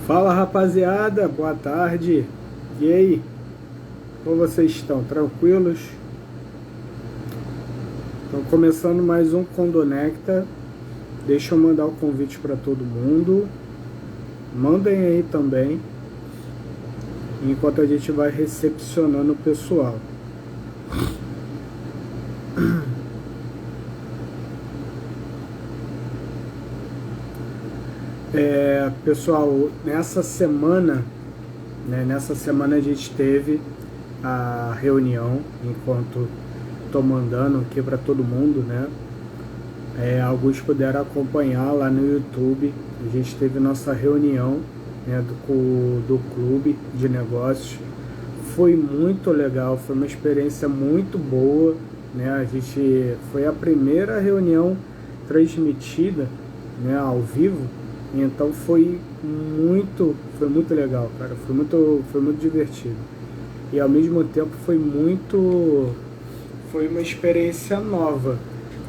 Fala rapaziada, boa tarde. E aí? Como vocês estão? Tranquilos? Estão começando mais um Condonecta. Deixa eu mandar o convite para todo mundo. Mandem aí também, enquanto a gente vai recepcionando o pessoal. Pessoal, nessa semana a gente teve a reunião, enquanto estou mandando aqui para todo mundo, né? Alguns puderam acompanhar lá no YouTube. A gente teve nossa reunião, né, do clube de negócios. Foi muito legal, foi uma experiência muito boa, né? Foi a primeira reunião transmitida, né, ao vivo. Então foi muito legal, cara. Foi muito divertido. E ao mesmo tempo foi uma experiência nova.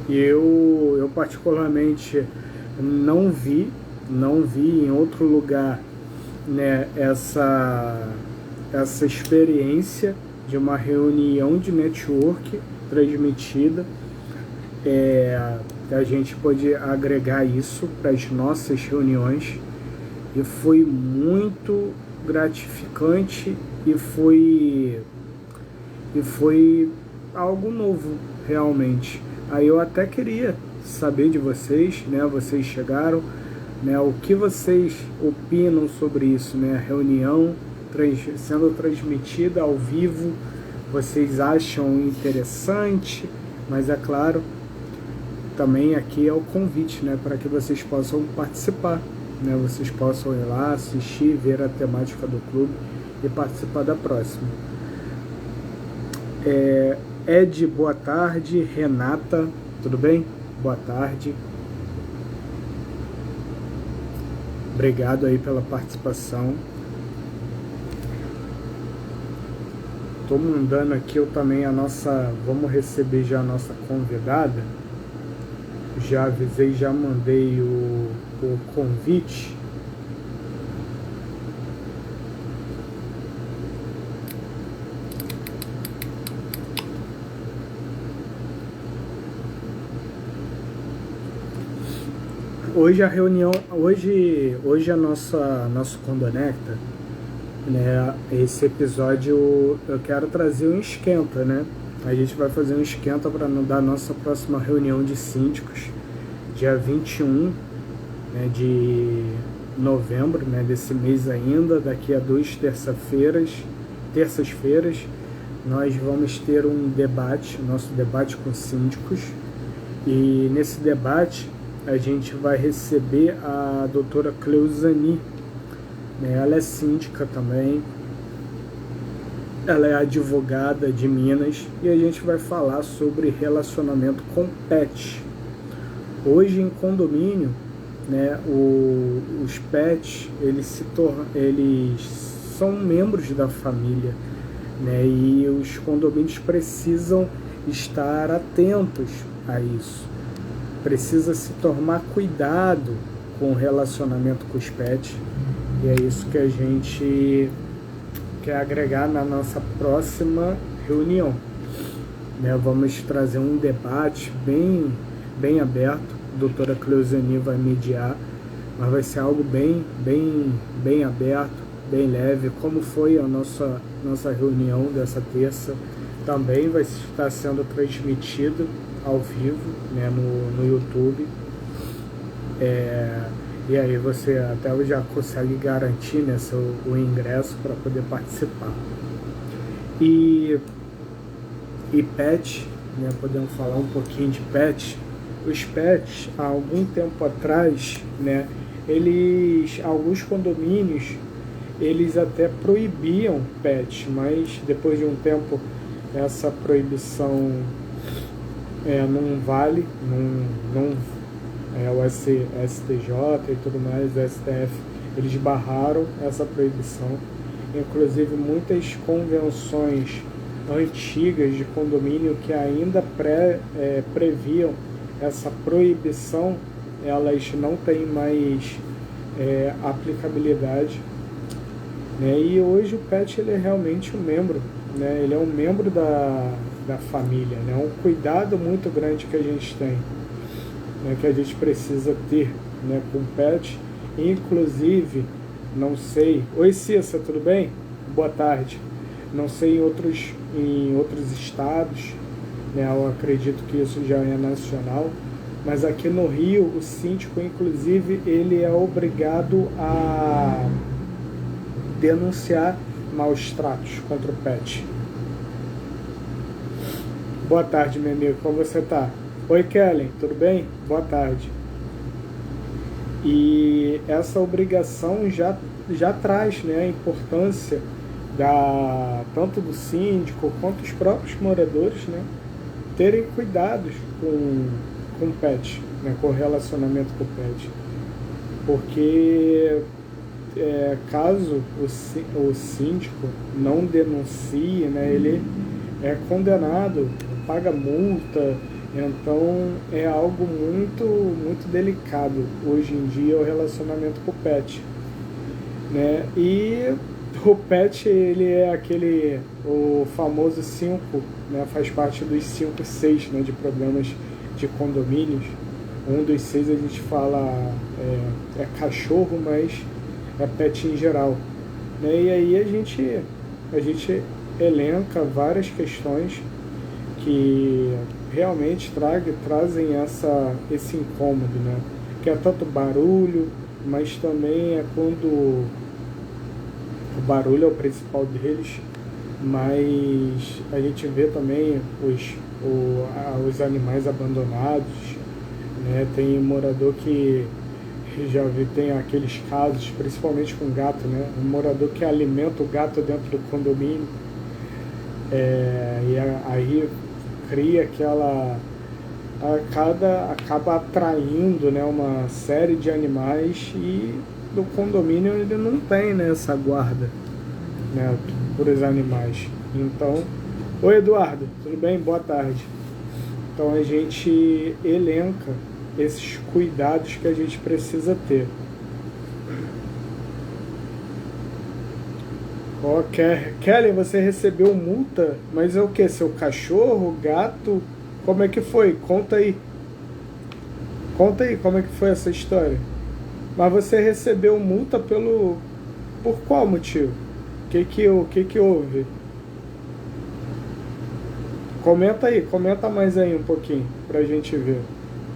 E eu particularmente não vi em outro lugar, né, essa experiência de uma reunião de network transmitida. A gente pôde agregar isso para as nossas reuniões e foi muito gratificante e foi algo novo realmente. Aí eu até queria saber de vocês, né? Vocês chegaram, né? O que vocês opinam sobre isso, né? A reunião sendo transmitida ao vivo, vocês acham interessante? Mas é claro, também aqui é o convite, né, para que vocês possam participar, né, vocês possam ir lá, assistir, ver a temática do clube e participar da próxima. Ed, boa tarde. Renata, tudo bem? Boa tarde. Obrigado aí pela participação. Estou mandando aqui vamos receber já a nossa convidada. Já avisei, já mandei o convite. Hoje a reunião, hoje nosso Condonecta, né? Esse episódio eu quero trazer um esquenta, né? A gente vai fazer um esquenta para dar nossa próxima reunião de síndicos, dia 21, né, de novembro, né, desse mês ainda. Daqui a 2 terças-feiras, nós vamos ter um debate, nosso debate com síndicos. E nesse debate a gente vai receber a doutora Cleuzani, né? Ela é síndica também. Ela é advogada de Minas e a gente vai falar sobre relacionamento com pet. Hoje em condomínio, né, os pets, eles são membros da família, né, e os condomínios precisam estar atentos a isso. Precisa se tomar cuidado com o relacionamento com os pets, e é isso que a gente quer agregar na nossa próxima reunião, né? Vamos trazer um debate bem aberto. A doutora Cleuzani vai mediar, mas vai ser algo bem aberto, bem leve, como foi a nossa reunião dessa terça. Também vai estar sendo transmitido ao vivo, né, no YouTube. E aí você até já consegue garantir, né, o ingresso para poder participar. E pet, né, podemos falar um pouquinho de pet. Os pets, há algum tempo atrás, né, alguns condomínios, eles até proibiam pets, mas depois de um tempo essa proibição não vale, o STJ e tudo mais, o STF, eles barraram essa proibição. Inclusive muitas convenções antigas de condomínio que ainda previam essa proibição, elas não têm mais aplicabilidade, né? E hoje o pet ele é realmente um membro, né? Ele é um membro da família, né? Um cuidado muito grande que a gente tem, né? Que a gente precisa ter, né? Com o pet. Inclusive, não sei... Oi Cissa, tudo bem? Boa tarde. Não sei em outros estados, né? Eu acredito que isso já é nacional, mas aqui no Rio o síndico, inclusive, ele é obrigado a denunciar maus tratos contra o pet. Boa tarde, meu amigo, como você tá? Oi Kellen, tudo bem? Boa tarde. E essa obrigação já traz, né, a importância tanto do síndico quanto os próprios moradores, né, terem cuidados com o pet, né, com o relacionamento com o pet. Porque caso o síndico não denuncie, né, ele é condenado, paga multa. Então é algo muito, muito delicado hoje em dia o relacionamento com o pet, né? E o pet, ele é o famoso 5, né? Faz parte dos 5 6, né? De problemas de condomínios. Um dos 6 a gente fala é cachorro, mas é pet em geral, né? E aí a gente elenca várias questões que realmente trazem esse incômodo, né? Que é tanto barulho, mas também é quando o barulho é o principal deles, mas a gente vê também os animais abandonados, né? Tem morador que já vi, tem aqueles casos, principalmente com gato, né? Um morador que alimenta o gato dentro do condomínio, e aí cria acaba atraindo, né, uma série de animais, e no condomínio ele não tem, né, essa guarda, né, por os animais. Então, oi Eduardo, tudo bem? Boa tarde. Então a gente elenca esses cuidados que a gente precisa ter. Kelly, você recebeu multa, mas é o que? Seu cachorro, gato? Como é que foi? Conta aí como é que foi essa história. Mas você recebeu multa por qual motivo? O que houve? Comenta mais aí um pouquinho pra gente ver.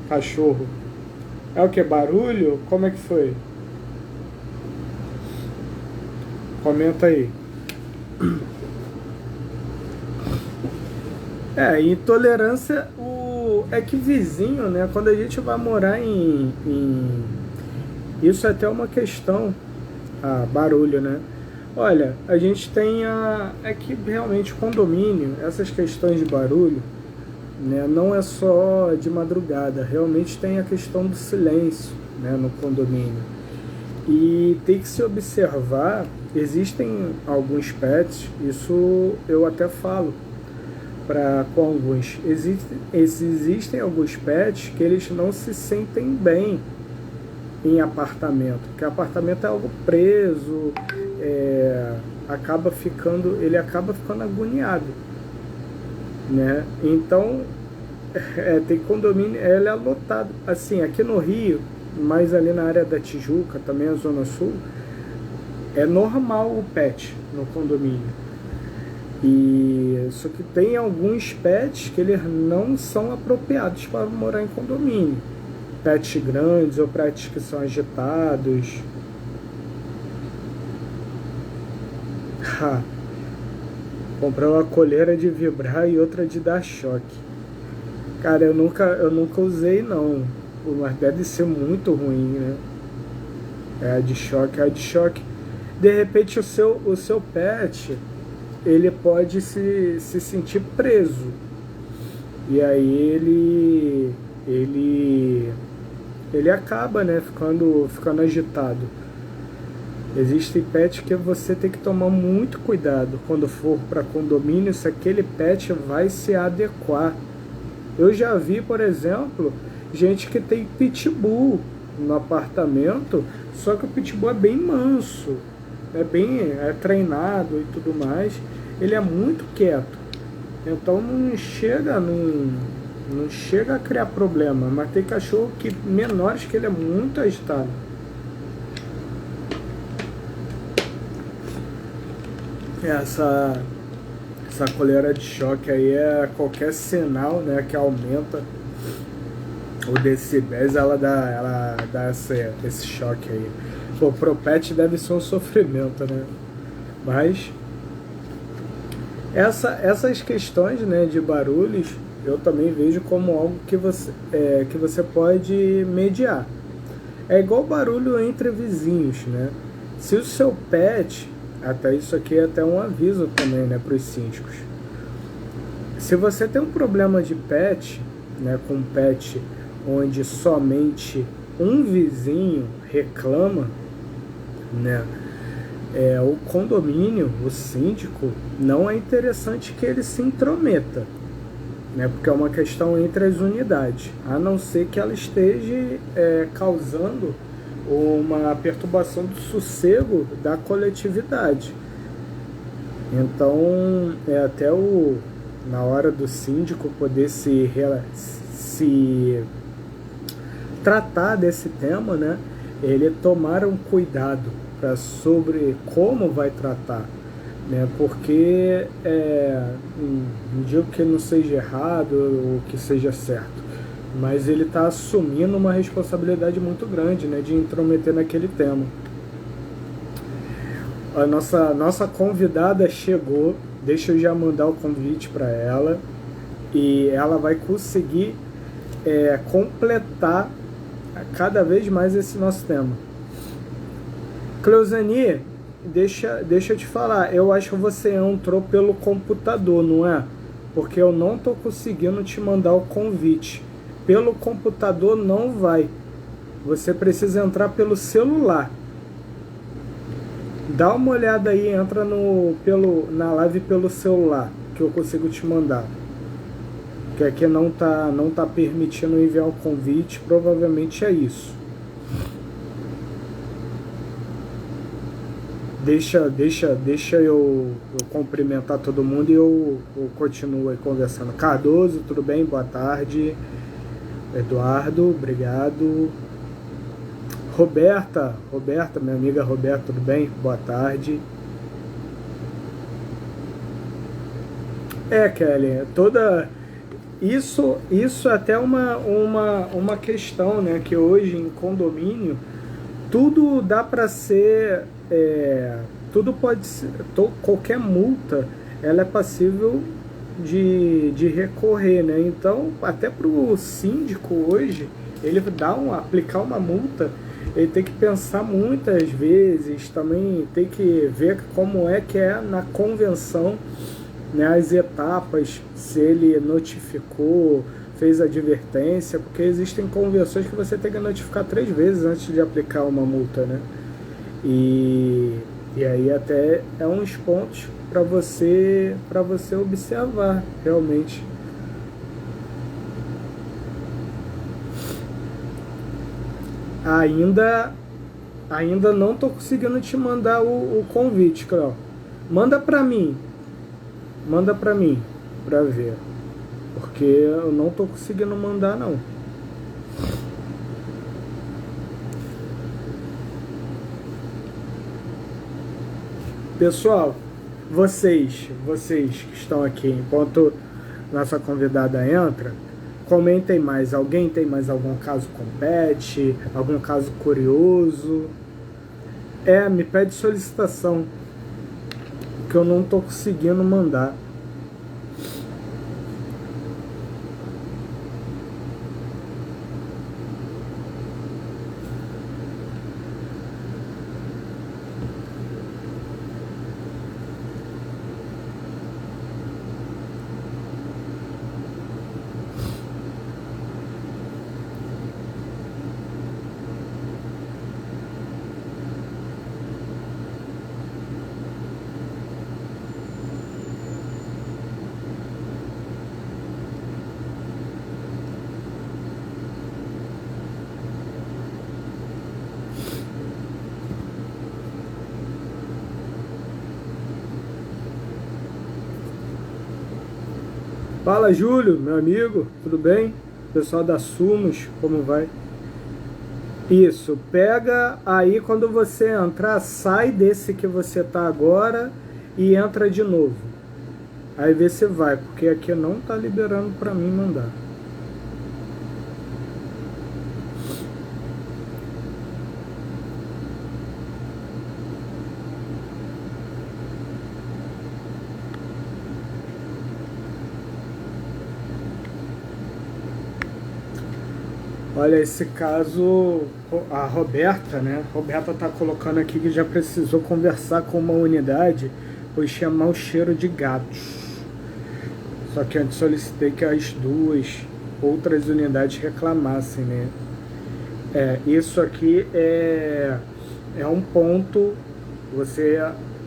Cachorro. É o que? Barulho? Como é que foi? Comenta aí. Intolerância é que vizinho, né? Quando a gente vai morar isso é até uma questão, barulho, né? Olha, a gente tem é que realmente condomínio, essas questões de barulho, né? Não é só de madrugada, realmente tem a questão do silêncio, né? No condomínio. E tem que se observar, existem alguns pets, isso eu até falo com alguns, existem alguns pets que eles não se sentem bem em apartamento, porque apartamento é algo preso, ele acaba ficando agoniado, né? Então, tem condomínio, ele é lotado, assim, aqui no Rio, mas ali na área da Tijuca, também a Zona Sul, é normal o pet no condomínio. Só que tem alguns pets que eles não são apropriados para morar em condomínio. Pets grandes ou pets que são agitados. Comprei uma coleira de vibrar e outra de dar choque. Cara, eu nunca usei não, mas deve ser muito ruim, né? A de choque. De repente o seu pet, ele pode se sentir preso. E aí ele acaba, né, ficando agitado. Existem pets que você tem que tomar muito cuidado quando for para condomínio, se aquele pet vai se adequar. Eu já vi, por exemplo, gente que tem pitbull, no apartamento, só que o Pitbull é bem manso, é treinado e tudo mais, ele é muito quieto, então não chega a criar problema, mas tem cachorro menores que ele é muito agitado. Essa coleira de choque aí é qualquer sinal, né, que aumenta o decibéis, ela dá esse choque aí. Pô, pro pet deve ser um sofrimento, né? Mas essas questões, né, de barulhos, eu também vejo como algo que você pode mediar. É igual barulho entre vizinhos, né? Se o seu pet, até isso aqui é até um aviso também, né, para os síndicos. Se você tem um problema de pet, né, com pet onde somente um vizinho reclama, né, o condomínio, o síndico, não é interessante que ele se intrometa, né, porque é uma questão entre as unidades, a não ser que ela esteja causando uma perturbação do sossego da coletividade. Então, até na hora do síndico poder se tratar desse tema, né, ele tomar um cuidado sobre como vai tratar, né, porque não digo que não seja errado ou que seja certo, mas ele está assumindo uma responsabilidade muito grande, né, de intrometer naquele tema. A nossa convidada chegou, deixa eu já mandar o convite para ela, e ela vai conseguir completar cada vez mais esse nosso tema. Cleusani, deixa eu te falar, eu acho que você entrou pelo computador, não é? Porque eu não estou conseguindo te mandar o convite. Pelo computador não vai. Você precisa entrar pelo celular. Dá uma olhada aí, entra na live pelo celular, que eu consigo te mandar. Que aqui não tá permitindo enviar o convite, provavelmente é isso. Deixa eu cumprimentar todo mundo e eu continuo aí conversando. Cardoso, tudo bem? Boa tarde. Eduardo, obrigado. Roberta, minha amiga Roberta, tudo bem? Boa tarde. Kelly, isso é até uma questão, né, que hoje em condomínio tudo dá para ser, tudo pode ser, qualquer multa ela é passível de recorrer, né? Então até para o síndico hoje ele aplicar uma multa, ele tem que pensar muitas vezes, também tem que ver como é que é na convenção, né, as etapas, se ele notificou, fez advertência, porque existem convenções que você tem que notificar 3 vezes antes de aplicar uma multa, né? E aí até é uns pontos para você observar realmente. Ainda não tô conseguindo te mandar o convite, Cléo. Manda para mim para ver, porque eu não tô conseguindo mandar não. Pessoal, vocês que estão aqui, enquanto nossa convidada entra, comentem mais. Alguém tem mais algum caso com pet? Algum caso curioso? Me pede solicitação, que eu não tô conseguindo mandar. Fala, Júlio, meu amigo, tudo bem? Pessoal da Sumos, como vai? Isso, pega aí quando você entrar, sai desse que você tá agora e entra de novo. Aí vê se vai, porque aqui não tá liberando para mim mandar. Olha, esse caso, a Roberta, né? Roberta tá colocando aqui que já precisou conversar com uma unidade, pois tinha mau cheiro de gatos. Só que antes solicitei que as duas outras unidades reclamassem, né? Isso aqui é um ponto,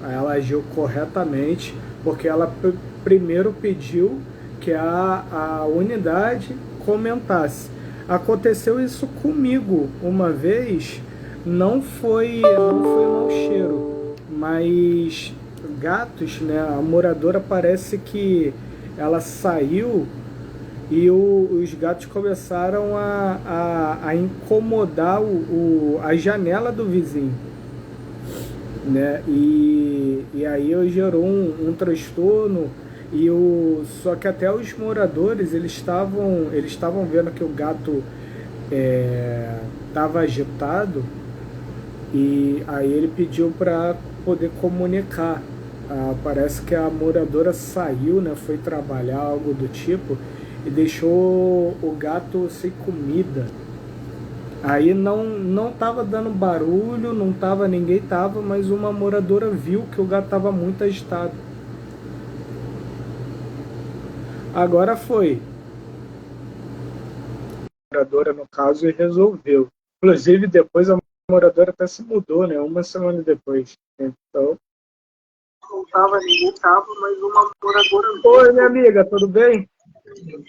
ela agiu corretamente, porque ela primeiro pediu que a unidade comentasse. Aconteceu isso comigo uma vez, não foi mau cheiro, mas gatos, né? A moradora parece que ela saiu e os gatos começaram a incomodar a janela do vizinho, né? E aí gerou um transtorno. Só que até os moradores eles estavam vendo que o gato estava agitado, e aí ele pediu para poder comunicar. Parece que a moradora saiu, né, foi trabalhar, algo do tipo, e deixou o gato sem comida. Aí não tava dando barulho, não tava, ninguém tava, mas uma moradora viu que o gato estava muito agitado. Agora foi. A moradora, no caso, e resolveu. Inclusive, depois a moradora até se mudou, né? Uma semana depois. Então, não tava, ninguém tava, mas uma moradora... Oi, minha amiga, tudo bem?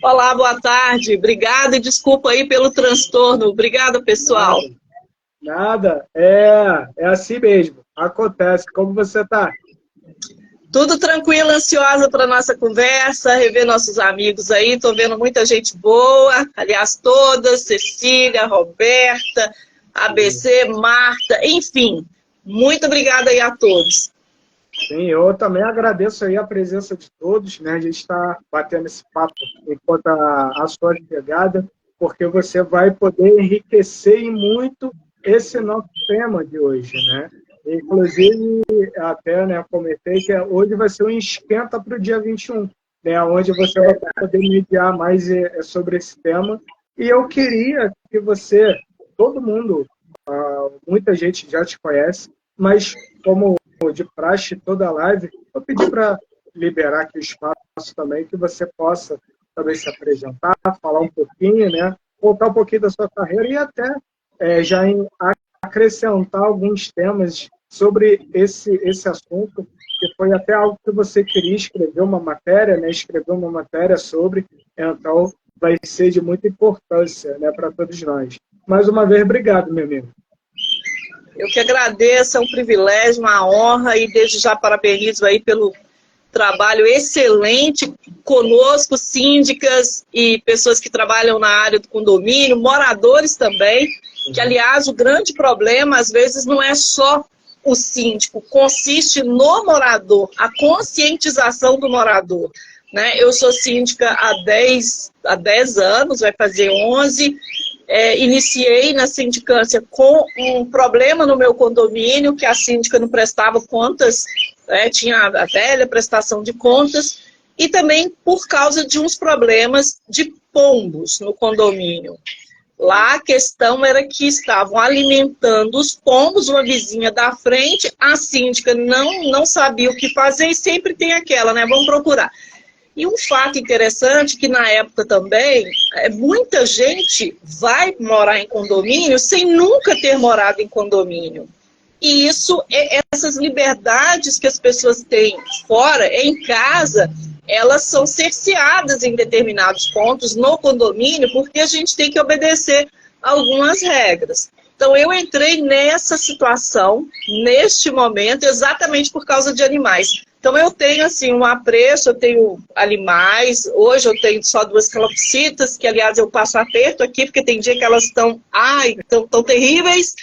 Olá, boa tarde. Obrigada e desculpa aí pelo transtorno. Obrigada, pessoal. Nada. É assim mesmo. Acontece. Como você tá? Tudo tranquilo, ansiosa para nossa conversa, rever nossos amigos aí. Tô vendo muita gente boa, aliás, todas, Cecília, Roberta, ABC, Marta, enfim. Muito obrigada aí a todos. Sim, eu também agradeço aí a presença de todos, né? A gente está batendo esse papo enquanto a sua chegada, porque você vai poder enriquecer em muito esse nosso tema de hoje, né? Inclusive, até, né, comentei que hoje vai ser um esquenta para o dia 21, né, onde você vai poder mediar mais sobre esse tema. E eu queria que você, todo mundo, muita gente já te conhece, mas como de praxe toda a live, eu pedi para liberar aqui o espaço também, que você possa também se apresentar, falar um pouquinho, né, contar um pouquinho da sua carreira e até já acrescentar alguns temas sobre esse assunto, que foi até algo que você queria escrever uma matéria, né, escrever uma matéria sobre, então vai ser de muita importância, né, para todos nós. Mais uma vez, obrigado, meu amigo. Eu que agradeço, é um privilégio, uma honra, e desde já parabenizo aí pelo trabalho excelente conosco, síndicas e pessoas que trabalham na área do condomínio, moradores também, que, aliás, o grande problema, às vezes, não é só o síndico, consiste no morador, a conscientização do morador, né? Eu sou síndica há 10 anos, vai fazer 11. Iniciei na sindicância com um problema no meu condomínio, que a síndica não prestava contas, tinha a velha prestação de contas, e também por causa de uns problemas de pombos no condomínio. Lá a questão era que estavam alimentando os pombos, uma vizinha da frente, a síndica não sabia o que fazer, e sempre tem aquela, né? Vamos procurar. E um fato interessante, que na época também, muita gente vai morar em condomínio sem nunca ter morado em condomínio. E essas liberdades que as pessoas têm fora, em casa, elas são cerceadas em determinados pontos no condomínio, porque a gente tem que obedecer algumas regras. Então, eu entrei nessa situação, neste momento, exatamente por causa de animais. Então eu tenho assim um apreço, eu tenho animais, hoje eu tenho só 2 calopsitas, que aliás eu passo aperto aqui, porque tem dia que elas estão, tão terríveis,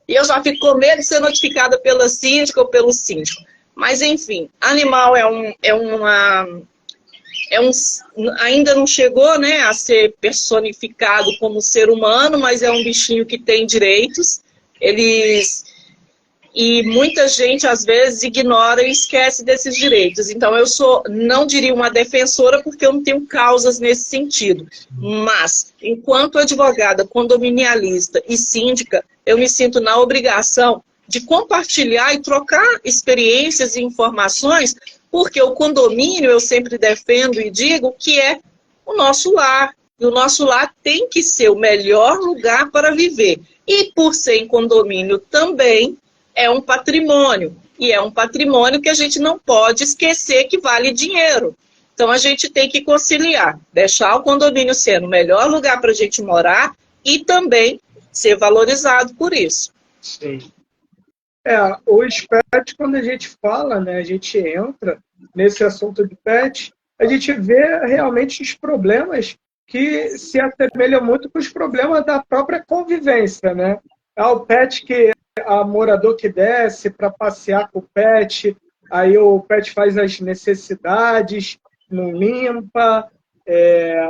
e eu já fico com medo de ser notificada pela síndica ou pelo síndico. Mas enfim, animal ainda não chegou, né, a ser personificado como ser humano, mas é um bichinho que tem direitos. E muita gente, às vezes, ignora e esquece desses direitos. Então, eu não diria uma defensora, porque eu não tenho causas nesse sentido. Mas, enquanto advogada, condominialista e síndica, eu me sinto na obrigação de compartilhar e trocar experiências e informações, porque o condomínio, eu sempre defendo e digo, que é o nosso lar. E o nosso lar tem que ser o melhor lugar para viver. E, por ser em condomínio também, é um patrimônio, e é um patrimônio que a gente não pode esquecer que vale dinheiro. Então, a gente tem que conciliar, deixar o condomínio sendo o melhor lugar para a gente morar e também ser valorizado por isso. Sim. Os pets, quando a gente fala, né, a gente entra nesse assunto de pet, a gente vê realmente os problemas que se assemelham muito com os problemas da própria convivência, né? O pet que a morador que desce para passear com o pet, aí o pet faz as necessidades, não limpa,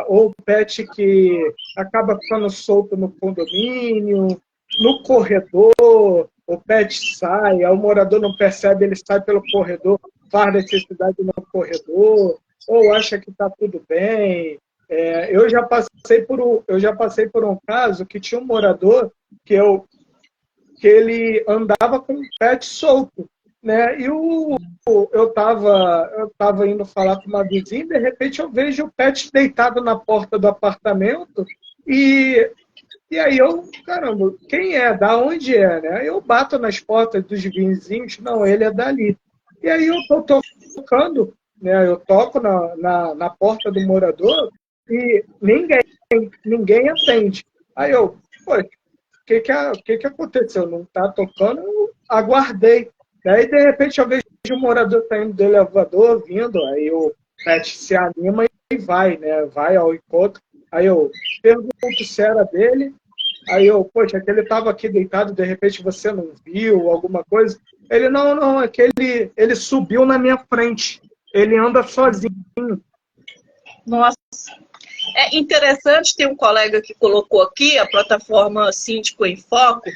ou o pet que acaba ficando solto no condomínio, no corredor, o pet sai, aí o morador não percebe, ele sai pelo corredor, faz necessidade no corredor, ou acha que está tudo bem. Eu já passei por um caso que tinha um morador que ele andava com um pet solto, né? E eu estava indo falar com uma vizinha, de repente eu vejo o pet deitado na porta do apartamento e aí caramba, quem é? Da onde é? Né? Eu bato nas portas dos vizinhos, não, ele é dali. E aí eu estou tocando, né? Eu toco na porta do morador e ninguém atende. Aí poxa, o que aconteceu? Não está tocando, eu aguardei. Daí, de repente, eu vejo o morador saindo do elevador, vindo, aí o pet se anima e vai, né? Vai ao encontro. Aí eu pergunto se era dele, aí poxa, aquele estava aqui deitado, de repente você não viu, alguma coisa. Ele, não, é que ele subiu na minha frente. Ele anda sozinho. Nossa. É interessante, ter um colega que colocou aqui a plataforma Síndico em Foco,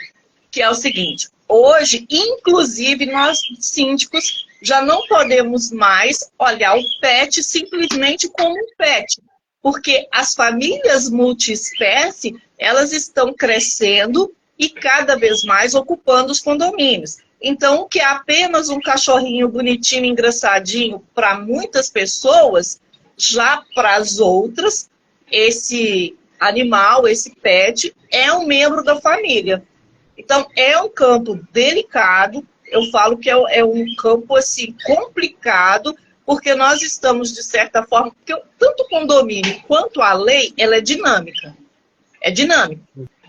que é o seguinte: hoje, inclusive, nós síndicos já não podemos mais olhar o pet simplesmente como um pet, porque as famílias multiespécie, elas estão crescendo e cada vez mais ocupando os condomínios. Então, o que é apenas um cachorrinho bonitinho, engraçadinho para muitas pessoas, já para as outras, esse animal, esse pet, é um membro da família. Então, é um campo delicado, eu falo que é um campo assim, complicado, porque nós estamos, de certa forma, porque tanto o condomínio quanto a lei, ela é dinâmica. É dinâmica.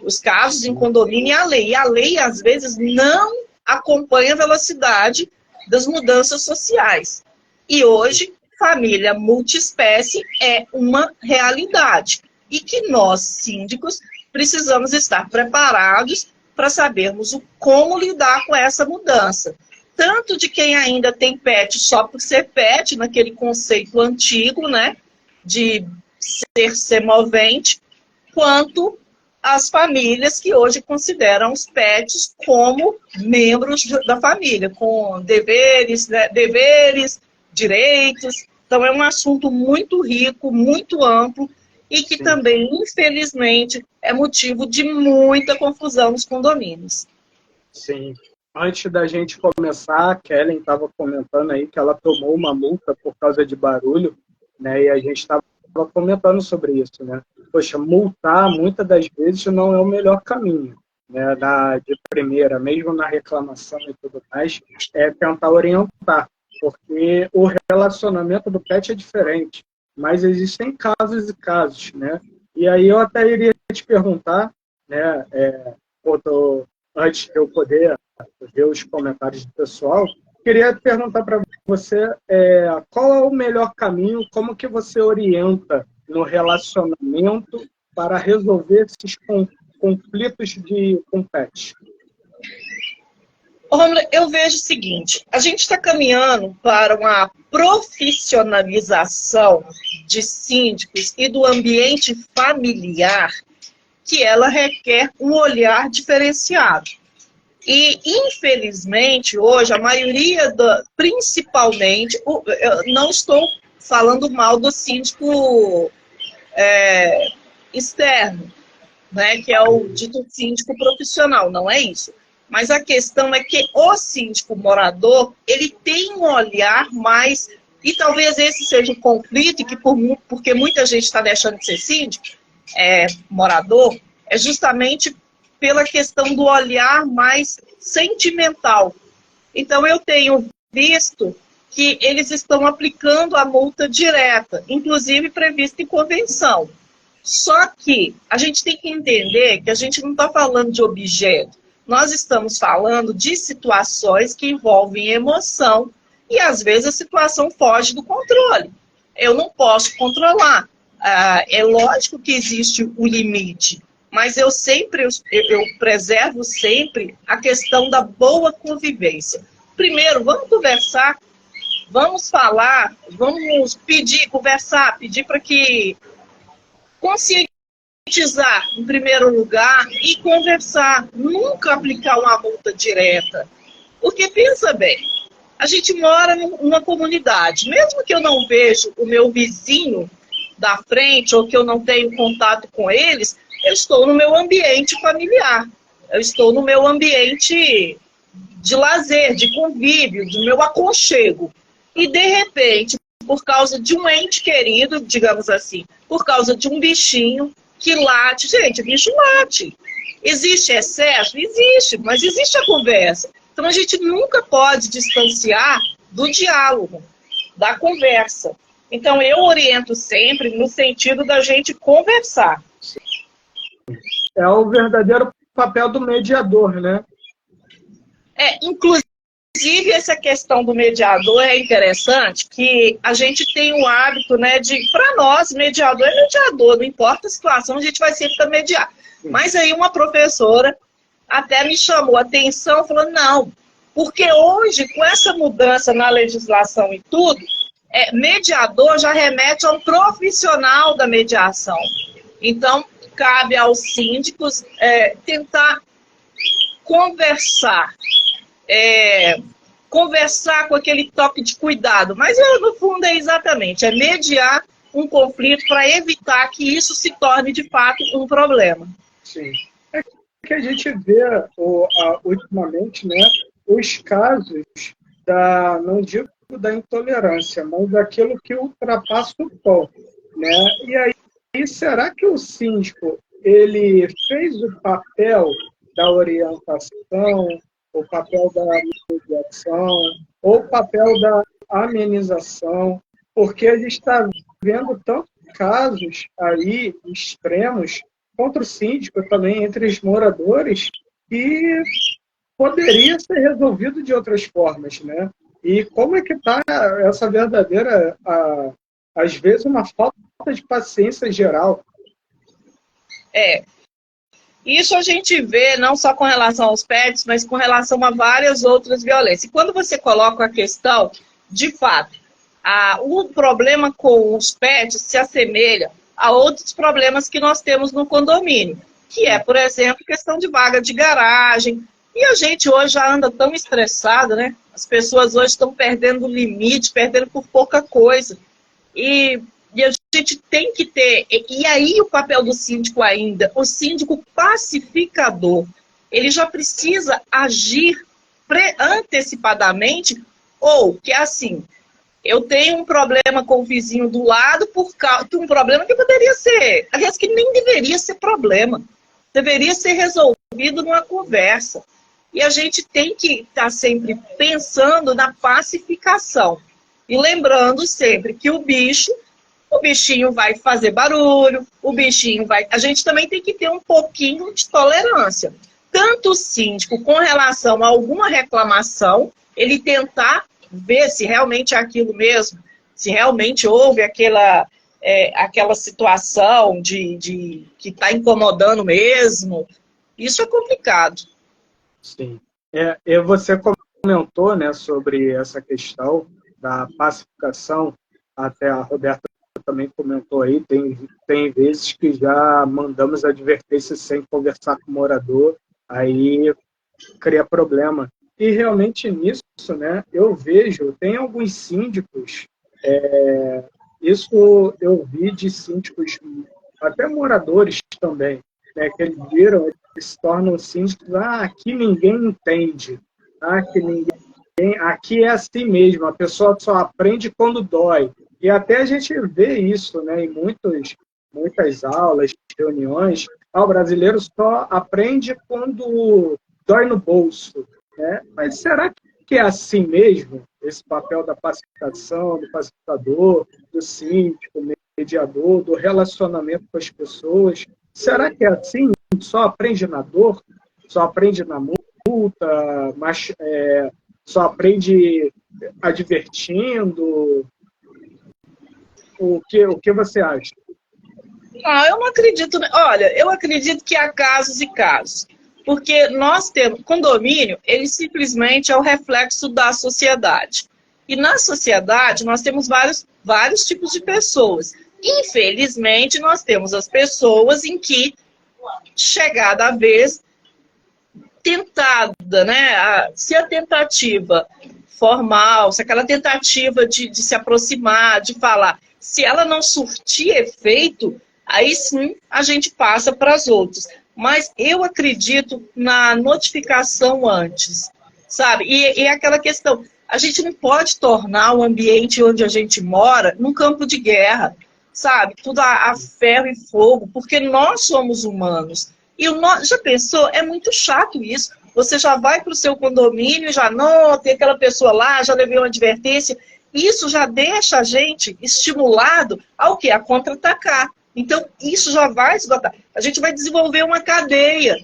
Os casos em condomínio e a lei, às vezes, não acompanha a velocidade das mudanças sociais. E hoje, família multiespécie é uma realidade e que nós, síndicos, precisamos estar preparados para sabermos como lidar com essa mudança. Tanto de quem ainda tem pet só por ser pet, naquele conceito antigo, né, de ser semovente, quanto as famílias que hoje consideram os pets como membros da família, com deveres, né, direitos. Então, é um assunto muito rico, muito amplo e que Sim. também, infelizmente, é motivo de muita confusão nos condomínios. Sim. Antes da gente começar, a Kellen estava comentando aí que ela tomou uma multa por causa de barulho, né? E a gente estava comentando sobre isso, né? Poxa, multar muitas das vezes não é o melhor caminho, né? De primeira, mesmo na reclamação e tudo mais, é tentar orientar, porque o relacionamento do pet é diferente, mas existem casos e casos, né? E aí eu até iria te perguntar, né? Antes de eu poder ver os comentários do pessoal, queria perguntar para você qual é o melhor caminho, como que você orienta no relacionamento para resolver esses conflitos com pet? Rômulo, eu vejo o seguinte, a gente está caminhando para uma profissionalização de síndicos e do ambiente familiar que ela requer um olhar diferenciado. E, infelizmente, hoje, a maioria, principalmente, eu não estou falando mal do síndico externo, né, que é o dito síndico profissional, não é isso. Mas a questão é que o síndico morador, ele tem um olhar mais, e talvez esse seja o conflito, e que porque muita gente está deixando de ser síndico, morador, é justamente pela questão do olhar mais sentimental. Então, eu tenho visto que eles estão aplicando a multa direta, inclusive prevista em convenção. Só que a gente tem que entender que a gente não está falando de objeto, nós estamos falando de situações que envolvem emoção e, às vezes, a situação foge do controle. Eu não posso controlar. É lógico que existe o limite, mas eu preservo sempre a questão da boa convivência. Primeiro, vamos conversar, vamos falar, vamos conversar, pedir para que conscientizar em primeiro lugar e conversar, nunca aplicar uma multa direta. Porque pensa bem, a gente mora numa comunidade, mesmo que eu não veja o meu vizinho da frente ou que eu não tenho contato com eles, eu estou no meu ambiente familiar, eu estou no meu ambiente de lazer, de convívio, do meu aconchego. E, de repente, por causa de um ente querido, digamos assim, por causa de um bichinho que late, gente, o bicho late. Existe excesso? Existe, mas existe a conversa. Então, a gente nunca pode distanciar do diálogo, da conversa. Então, eu oriento sempre no sentido da gente conversar. É o verdadeiro papel do mediador, né? Inclusive, essa questão do mediador é interessante, que a gente tem o hábito, né, para nós, mediador é mediador, não importa a situação, a gente vai sempre para mediar. Mas aí uma professora até me chamou a atenção, falou, não, porque hoje, com essa mudança na legislação e tudo, mediador já remete a um profissional da mediação. Então, cabe aos síndicos tentar conversar, conversar com aquele toque de cuidado, mas no fundo é exatamente, mediar um conflito para evitar que isso se torne de fato um problema. Sim. É que a gente vê ultimamente, né, os casos não digo da intolerância, mas daquilo que ultrapassa o tom, né? E aí, será que o síndico ele fez o papel da orientação, o papel da mediação, ou o papel da amenização? Porque a gente está vendo tantos casos aí extremos contra o síndico também, entre os moradores, que poderia ser resolvido de outras formas, né? E como é que está essa verdadeira, às vezes, uma falta de paciência geral? Isso a gente vê não só com relação aos pets, mas com relação a várias outras violências. E quando você coloca a questão, de fato, o problema com os pets se assemelha a outros problemas que nós temos no condomínio, que é, por exemplo, questão de vaga de garagem. E a gente hoje já anda tão estressado, né? As pessoas hoje estão perdendo o limite, perdendo por pouca coisa. E a gente tem que ter... E aí o papel do síndico ainda, o síndico pacificador, ele já precisa agir antecipadamente, ou que é assim, eu tenho um problema com o vizinho do lado, um problema que poderia ser, aliás, que nem deveria ser problema, deveria ser resolvido numa conversa. E a gente tem que estar sempre pensando na pacificação. E lembrando sempre que o bichinho vai fazer barulho, a gente também tem que ter um pouquinho de tolerância. tanto o síndico com relação a alguma reclamação, ele tentar ver se realmente é aquilo mesmo, se realmente houve aquela situação de que está incomodando mesmo. Isso é complicado. Sim. E você comentou, né, sobre essa questão da pacificação, até a Roberta também comentou aí, tem vezes que já mandamos advertência sem conversar com o morador, aí cria problema. E realmente nisso, né, eu vejo, tem alguns síndicos, isso eu vi de síndicos, até moradores também, né, que eles viram, eles se tornam síndicos, aqui ninguém entende, aqui aqui é assim mesmo, a pessoa só aprende quando dói. E até a gente vê isso, né, em muitas aulas, reuniões, o brasileiro só aprende quando dói no bolso, né? Mas será que é assim mesmo? Esse papel da pacificação, do pacificador, do síndico, do mediador, do relacionamento com as pessoas, será que é assim? Só aprende na dor? Só aprende na multa? Mas, só aprende advertindo? O que você acha? Eu não acredito. Olha, eu acredito que há casos e casos. Porque nós temos, condomínio, ele simplesmente é o reflexo da sociedade. E na sociedade nós temos vários tipos de pessoas. Infelizmente, nós temos as pessoas em que, chegada a vez, tentada, né? Se a tentativa formal, se aquela tentativa de se aproximar, de falar, se ela não surtir efeito, aí sim a gente passa para as outras. Mas eu acredito na notificação antes, sabe? E aquela questão, a gente não pode tornar o ambiente onde a gente mora num campo de guerra, sabe? Tudo a ferro e fogo, porque nós somos humanos. E já pensou? É muito chato isso. Você já vai para o seu condomínio, já não tem aquela pessoa lá, já levei uma advertência. Isso já deixa a gente estimulado ao quê? A contra-atacar. Então, isso já vai esgotar. A gente vai desenvolver uma cadeia,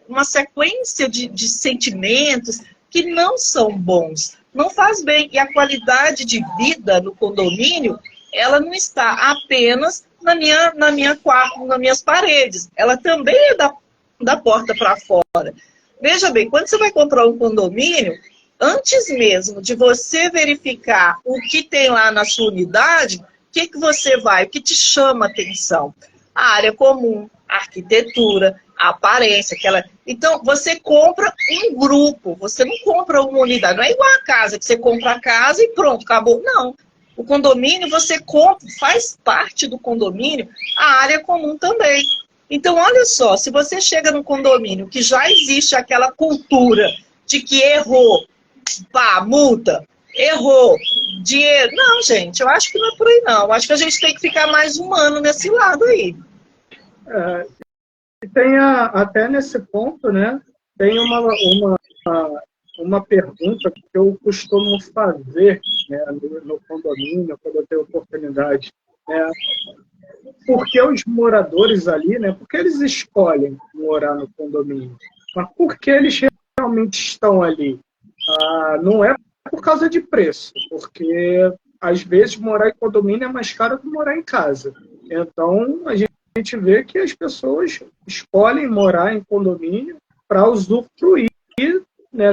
uma sequência de sentimentos que não são bons. Não faz bem. E a qualidade de vida no condomínio, ela não está apenas na minha quarto, nas minhas paredes. Ela também é da porta para fora. Veja bem, quando você vai comprar um condomínio, antes mesmo de você verificar o que tem lá na sua unidade, o que você vai, o que te chama a atenção? A área comum, a arquitetura, a aparência, aquela... Então, você compra um grupo, você não compra uma unidade. Não é igual a casa, que você compra a casa e pronto, acabou. Não. O condomínio, você compra, faz parte do condomínio, a área comum também. Então, olha só, se você chega num condomínio que já existe aquela cultura de que errou, pá, multa, errou, dinheiro. Não, gente, eu acho que não é por aí, não. Eu acho que a gente tem que ficar mais humano nesse lado aí. Tem até nesse ponto, né, tem uma pergunta que eu costumo fazer, né, no condomínio, quando eu tenho oportunidade. Né, por que os moradores ali, né, por que eles escolhem morar no condomínio? Mas por que eles realmente estão ali? Não é por causa de preço, porque às vezes morar em condomínio é mais caro que morar em casa. Então, a gente vê que as pessoas escolhem morar em condomínio para usufruir, né,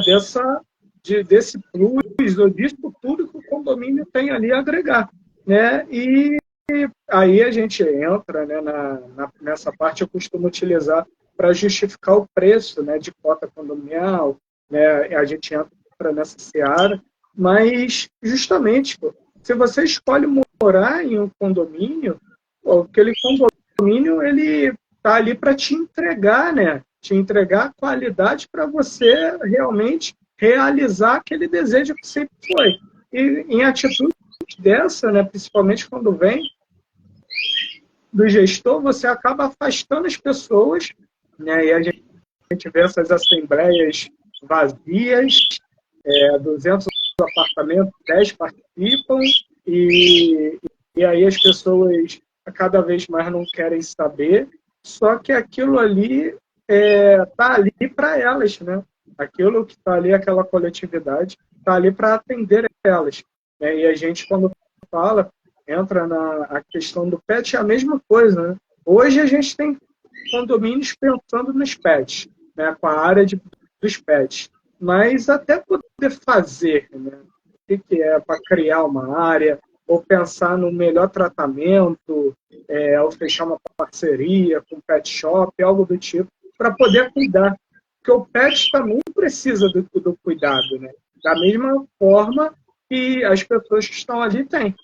desse plus, ou disso tudo que o condomínio tem ali a agregar. Né? E aí a gente entra, né, nessa parte, eu costumo utilizar para justificar o preço, né, de cota condominial, né, a gente entra nessa seara, mas justamente, se você escolhe morar em um condomínio, aquele condomínio ele está ali para te entregar, né, te entregar qualidade para você realmente realizar aquele desejo que sempre foi. E em atitude dessa, né, principalmente quando vem do gestor, você acaba afastando as pessoas, né, e a gente vê essas assembleias vazias, 200 apartamentos, 10 participam, e aí as pessoas cada vez mais não querem saber, só que aquilo ali está ali para elas, né? Aquilo que está ali, aquela coletividade, está ali para atender elas. Né? E a gente, quando fala, entra na questão do pet, é a mesma coisa, né? Hoje a gente tem condomínios pensando nos pets, né? Com a área dos pets. Mas até poder fazer, né? O que é para criar uma área, ou pensar no melhor tratamento, ou fechar uma parceria com pet shop, algo do tipo, para poder cuidar. Porque o pet também precisa do cuidado, né? Da mesma forma que as pessoas que estão ali têm.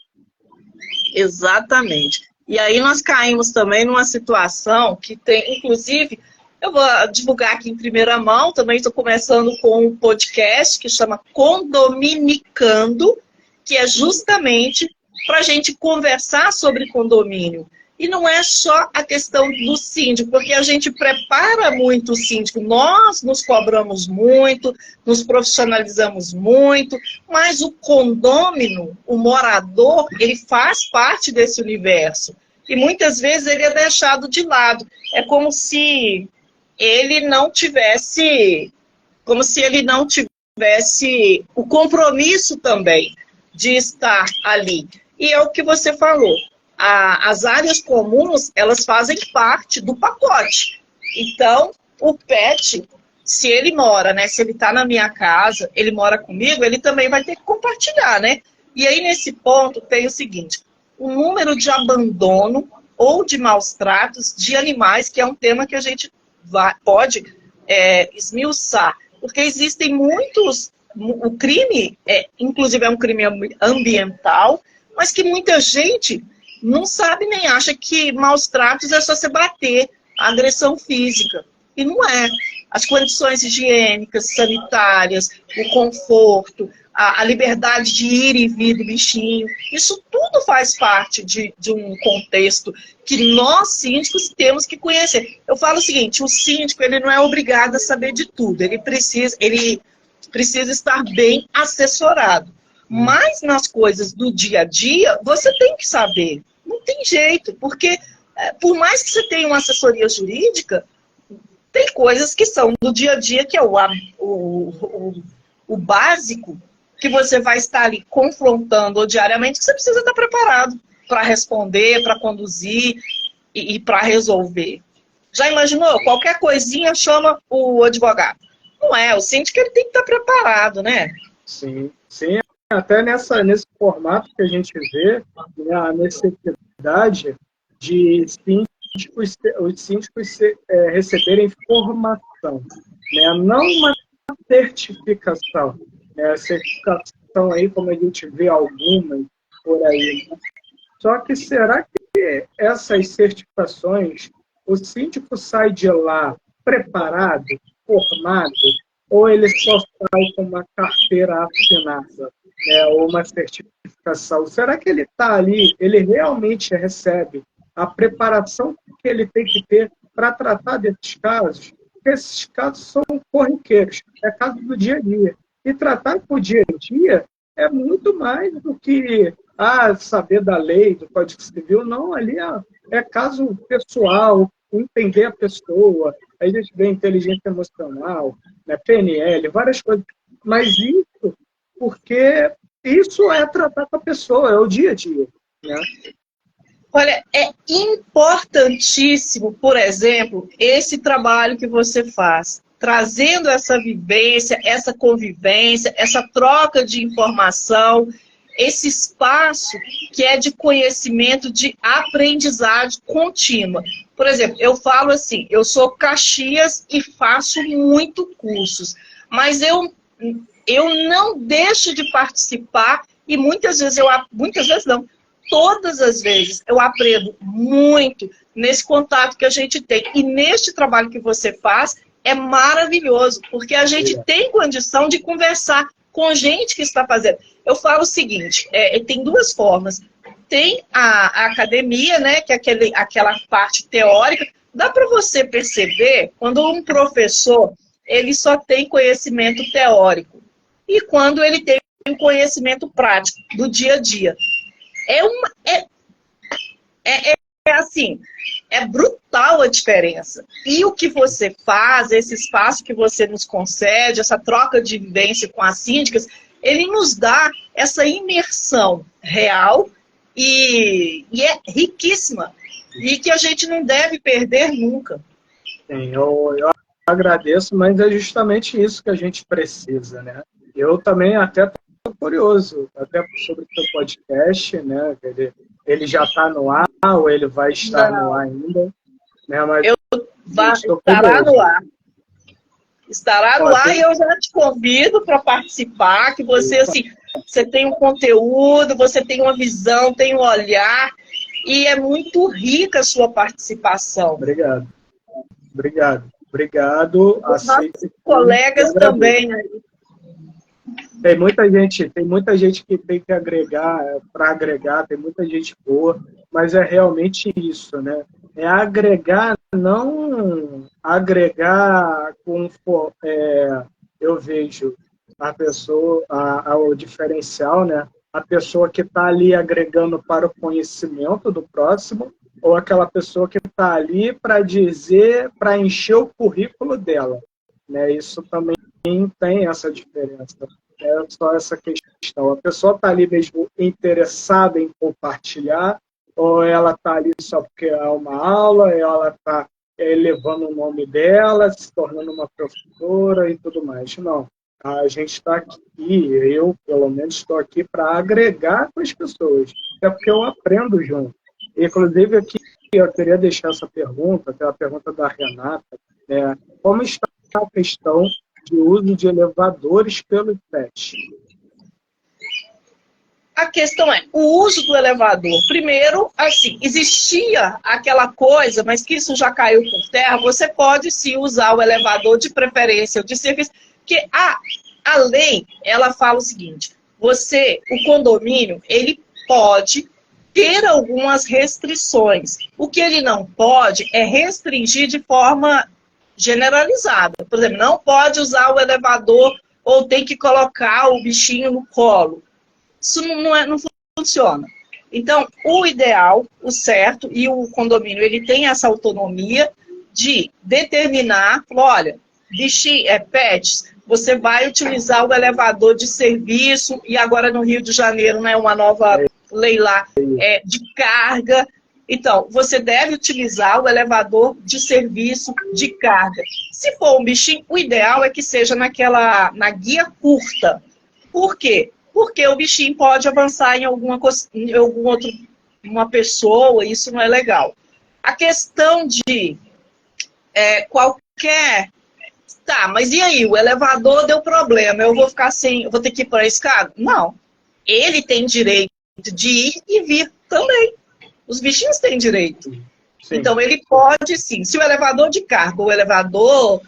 Exatamente. E aí nós caímos também numa situação que tem, inclusive, eu vou divulgar aqui em primeira mão, também estou começando com um podcast que chama Condominicando, que é justamente para a gente conversar sobre condomínio. E não é só a questão do síndico, porque a gente prepara muito o síndico, nós nos cobramos muito, nos profissionalizamos muito, mas o condômino, o morador, ele faz parte desse universo. E muitas vezes ele é deixado de lado. É como se ele não tivesse o compromisso também de estar ali. E é o que você falou. As áreas comuns, elas fazem parte do pacote. Então, o pet, se ele mora, né? Se ele está na minha casa, ele mora comigo, ele também vai ter que compartilhar, né? E aí, nesse ponto, tem o seguinte: o número de abandono ou de maus tratos de animais, que é um tema que a gente pode esmiuçar. Porque existem muitos... O crime, inclusive, é um crime ambiental, mas que muita gente não sabe nem acha que maus tratos é só se bater, agressão física. E não é. As condições higiênicas, sanitárias, o conforto, a liberdade de ir e vir do bichinho, isso tudo faz parte de um contexto que nós, síndicos, temos que conhecer. Eu falo o seguinte: o síndico, ele não é obrigado a saber de tudo, ele precisa estar bem assessorado. Mas nas coisas do dia a dia, você tem que saber. Não tem jeito, porque por mais que você tenha uma assessoria jurídica, tem coisas que são do dia a dia, que é o básico, que você vai estar ali confrontando diariamente, que você precisa estar preparado para responder, para conduzir e para resolver. Já imaginou? Qualquer coisinha chama o advogado. Não é, o síndico ele tem que estar preparado, né? Sim, sim. Até nesse formato que a gente vê, né, a necessidade de os síndicos receberem formação, né? Não uma certificação. Né? A certificação aí, como a gente vê algumas por aí. Né? Só que será que essas certificações, o síndico sai de lá preparado, formado, ou ele só sai com uma carteira assinada, né, ou uma certificação? Será que ele está ali, ele realmente recebe a preparação que ele tem que ter para tratar desses casos? Porque esses casos são corriqueiros, é caso do dia a dia. E tratar por dia a dia é muito mais do que saber da lei, do Código Civil. Não, ali é caso pessoal, entender a pessoa. Aí a gente vê inteligência emocional, né, PNL, várias coisas. Mas isso, porque isso é tratar com a pessoa, é o dia a dia. Né? Olha, é importantíssimo, por exemplo, esse trabalho que você faz, trazendo essa vivência, essa convivência, essa troca de informação, esse espaço que é de conhecimento, de aprendizagem contínua. Por exemplo, eu falo assim, eu sou Caxias e faço muito cursos, mas eu não deixo de participar e muitas vezes não, todas as vezes eu aprendo muito nesse contato que a gente tem. E neste trabalho que você faz é maravilhoso, porque a gente tem condição de conversar com gente que está fazendo. Eu falo o seguinte, tem duas formas. Tem a academia, né, que é aquela parte teórica. Dá para você perceber quando um professor ele só tem conhecimento teórico e quando ele tem um conhecimento prático do dia a dia. É assim, é brutal a diferença. E o que você faz, esse espaço que você nos concede, essa troca de vivência com as síndicas, ele nos dá essa imersão real e é riquíssima. E que a gente não deve perder nunca. Sim, eu agradeço, mas é justamente isso que a gente precisa, né? Eu também até estou curioso, até sobre o seu podcast, né? Ele já está no ar ou ele vai estar no ar ainda? Né? Mas estará no ar. Estará no ar tem... e eu já te convido para participar, que você, assim, você tem um conteúdo, você tem uma visão, tem um olhar, e é muito rica a sua participação. Obrigado. Obrigado. Os nossos colegas também, né? Tem muita gente que tem que agregar, para agregar, tem muita gente boa, mas é realmente isso, né? É agregar, não agregar com... eu vejo a pessoa, o diferencial, né? A pessoa que está ali agregando para o conhecimento do próximo, ou aquela pessoa que está ali para dizer, para encher o currículo dela, né? Isso também tem essa diferença. É só essa questão. A pessoa está ali mesmo interessada em compartilhar, ou ela está ali só porque é uma aula, ela está levando o nome dela, se tornando uma professora e tudo mais. Não. A gente está aqui, eu, pelo menos, estou aqui para agregar com as pessoas. É porque eu aprendo junto. Inclusive, aqui, eu queria deixar essa pergunta, que é a pergunta da Renata, como está a questão de uso de elevadores pelo PET? A questão é, o uso do elevador. Primeiro, assim, existia aquela coisa, mas que isso já caiu por terra, você pode sim usar o elevador de preferência, de serviço, porque a lei, ela fala o seguinte, o condomínio, ele pode ter algumas restrições. O que ele não pode é restringir de forma generalizada. Por exemplo, não pode usar o elevador ou tem que colocar o bichinho no colo. Isso não funciona. Então, o ideal, o certo, e o condomínio ele tem essa autonomia de determinar, olha, bichinho, pets, você vai utilizar o elevador de serviço, e agora no Rio de Janeiro, né, uma nova lei lá de carga. Então, você deve utilizar o elevador de serviço de carga. Se for um bichinho, o ideal é que seja na guia curta. Por quê? Porque o bichinho pode avançar em uma pessoa, e isso não é legal. A questão de qualquer... Tá, mas e aí? O elevador deu problema, eu vou ter que ir para a escada? Não. Ele tem direito de ir e vir também. Os bichinhos têm direito. Sim. Então, ele pode sim. Se o elevador de carga ou o elevador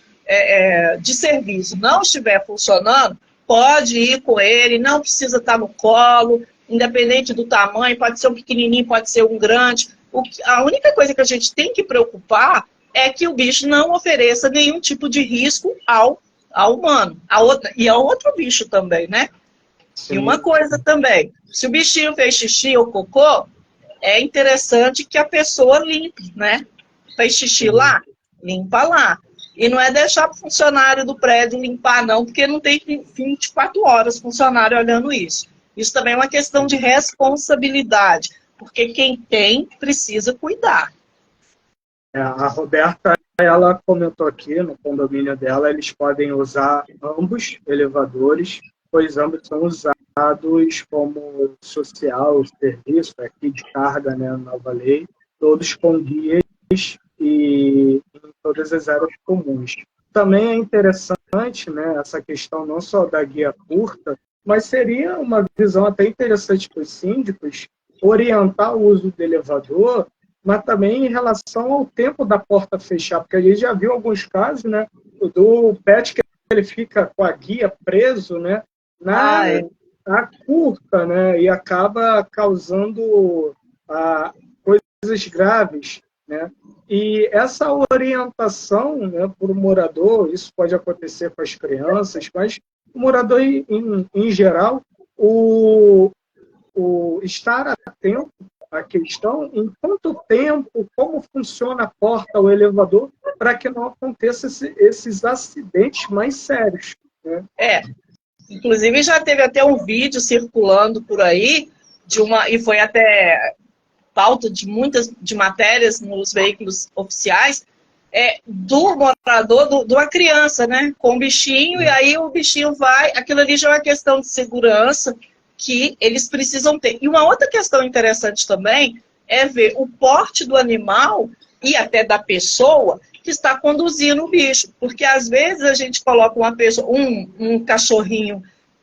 de serviço não estiver funcionando, pode ir com ele, não precisa estar no colo, independente do tamanho, pode ser um pequenininho, pode ser um grande. A única coisa que a gente tem que preocupar é que o bicho não ofereça nenhum tipo de risco ao humano. E ao outro bicho também, né? Sim. E uma coisa também, se o bichinho fez xixi ou cocô, é interessante que a pessoa limpe, né? Fez xixi lá, limpa lá. E não é deixar o funcionário do prédio limpar, não, porque não tem 24 horas funcionário olhando isso. Isso também é uma questão de responsabilidade, porque quem tem precisa cuidar. A Roberta, ela comentou aqui no condomínio dela, eles podem usar ambos elevadores, pois ambos são usados como social, serviço, aqui de carga, né, nova lei, todos com guias e em todas as áreas comuns. Também é interessante, né, essa questão não só da guia curta, mas seria uma visão até interessante para os síndicos orientar o uso do elevador, mas também em relação ao tempo da porta fechar, porque a gente já viu alguns casos, né, do pet que ele fica com a guia preso, né, na curta, né, e acaba causando coisas graves, né? E essa orientação, né, para o morador, isso pode acontecer com as crianças, mas o morador em geral, o estar atento a questão em quanto tempo, como funciona a porta, o elevador, para que não aconteça esses acidentes mais sérios, né? Inclusive já teve até um vídeo circulando por aí, e foi até pauta de muitas de matérias nos veículos oficiais, do morador, de uma criança, né, com um bichinho, e aí o bichinho vai, aquilo ali já é uma questão de segurança que eles precisam ter. E uma outra questão interessante também é ver o porte do animal e até da pessoa que está conduzindo o bicho, porque às vezes a gente coloca uma pessoa, um cachorrinho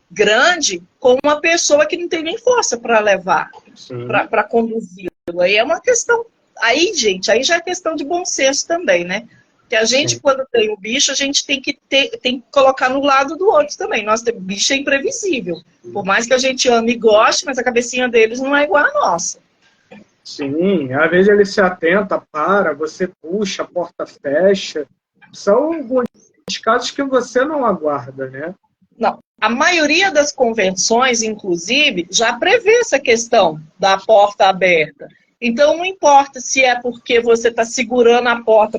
grande com uma pessoa que não tem nem força para levar, para conduzir. Aí é uma questão, aí já é questão de bom senso também, né? Que a gente, quando tem o bicho, a gente tem que colocar no lado do outro também. Nossa, bicho é imprevisível. Por mais que a gente ame e goste, mas a cabecinha deles não é igual a nossa. Sim, às vezes ele se atenta, você puxa, a porta fecha. São alguns casos que você não aguarda, né? Não. A maioria das convenções, inclusive, já prevê essa questão da porta aberta. Então, não importa se é porque você está segurando a porta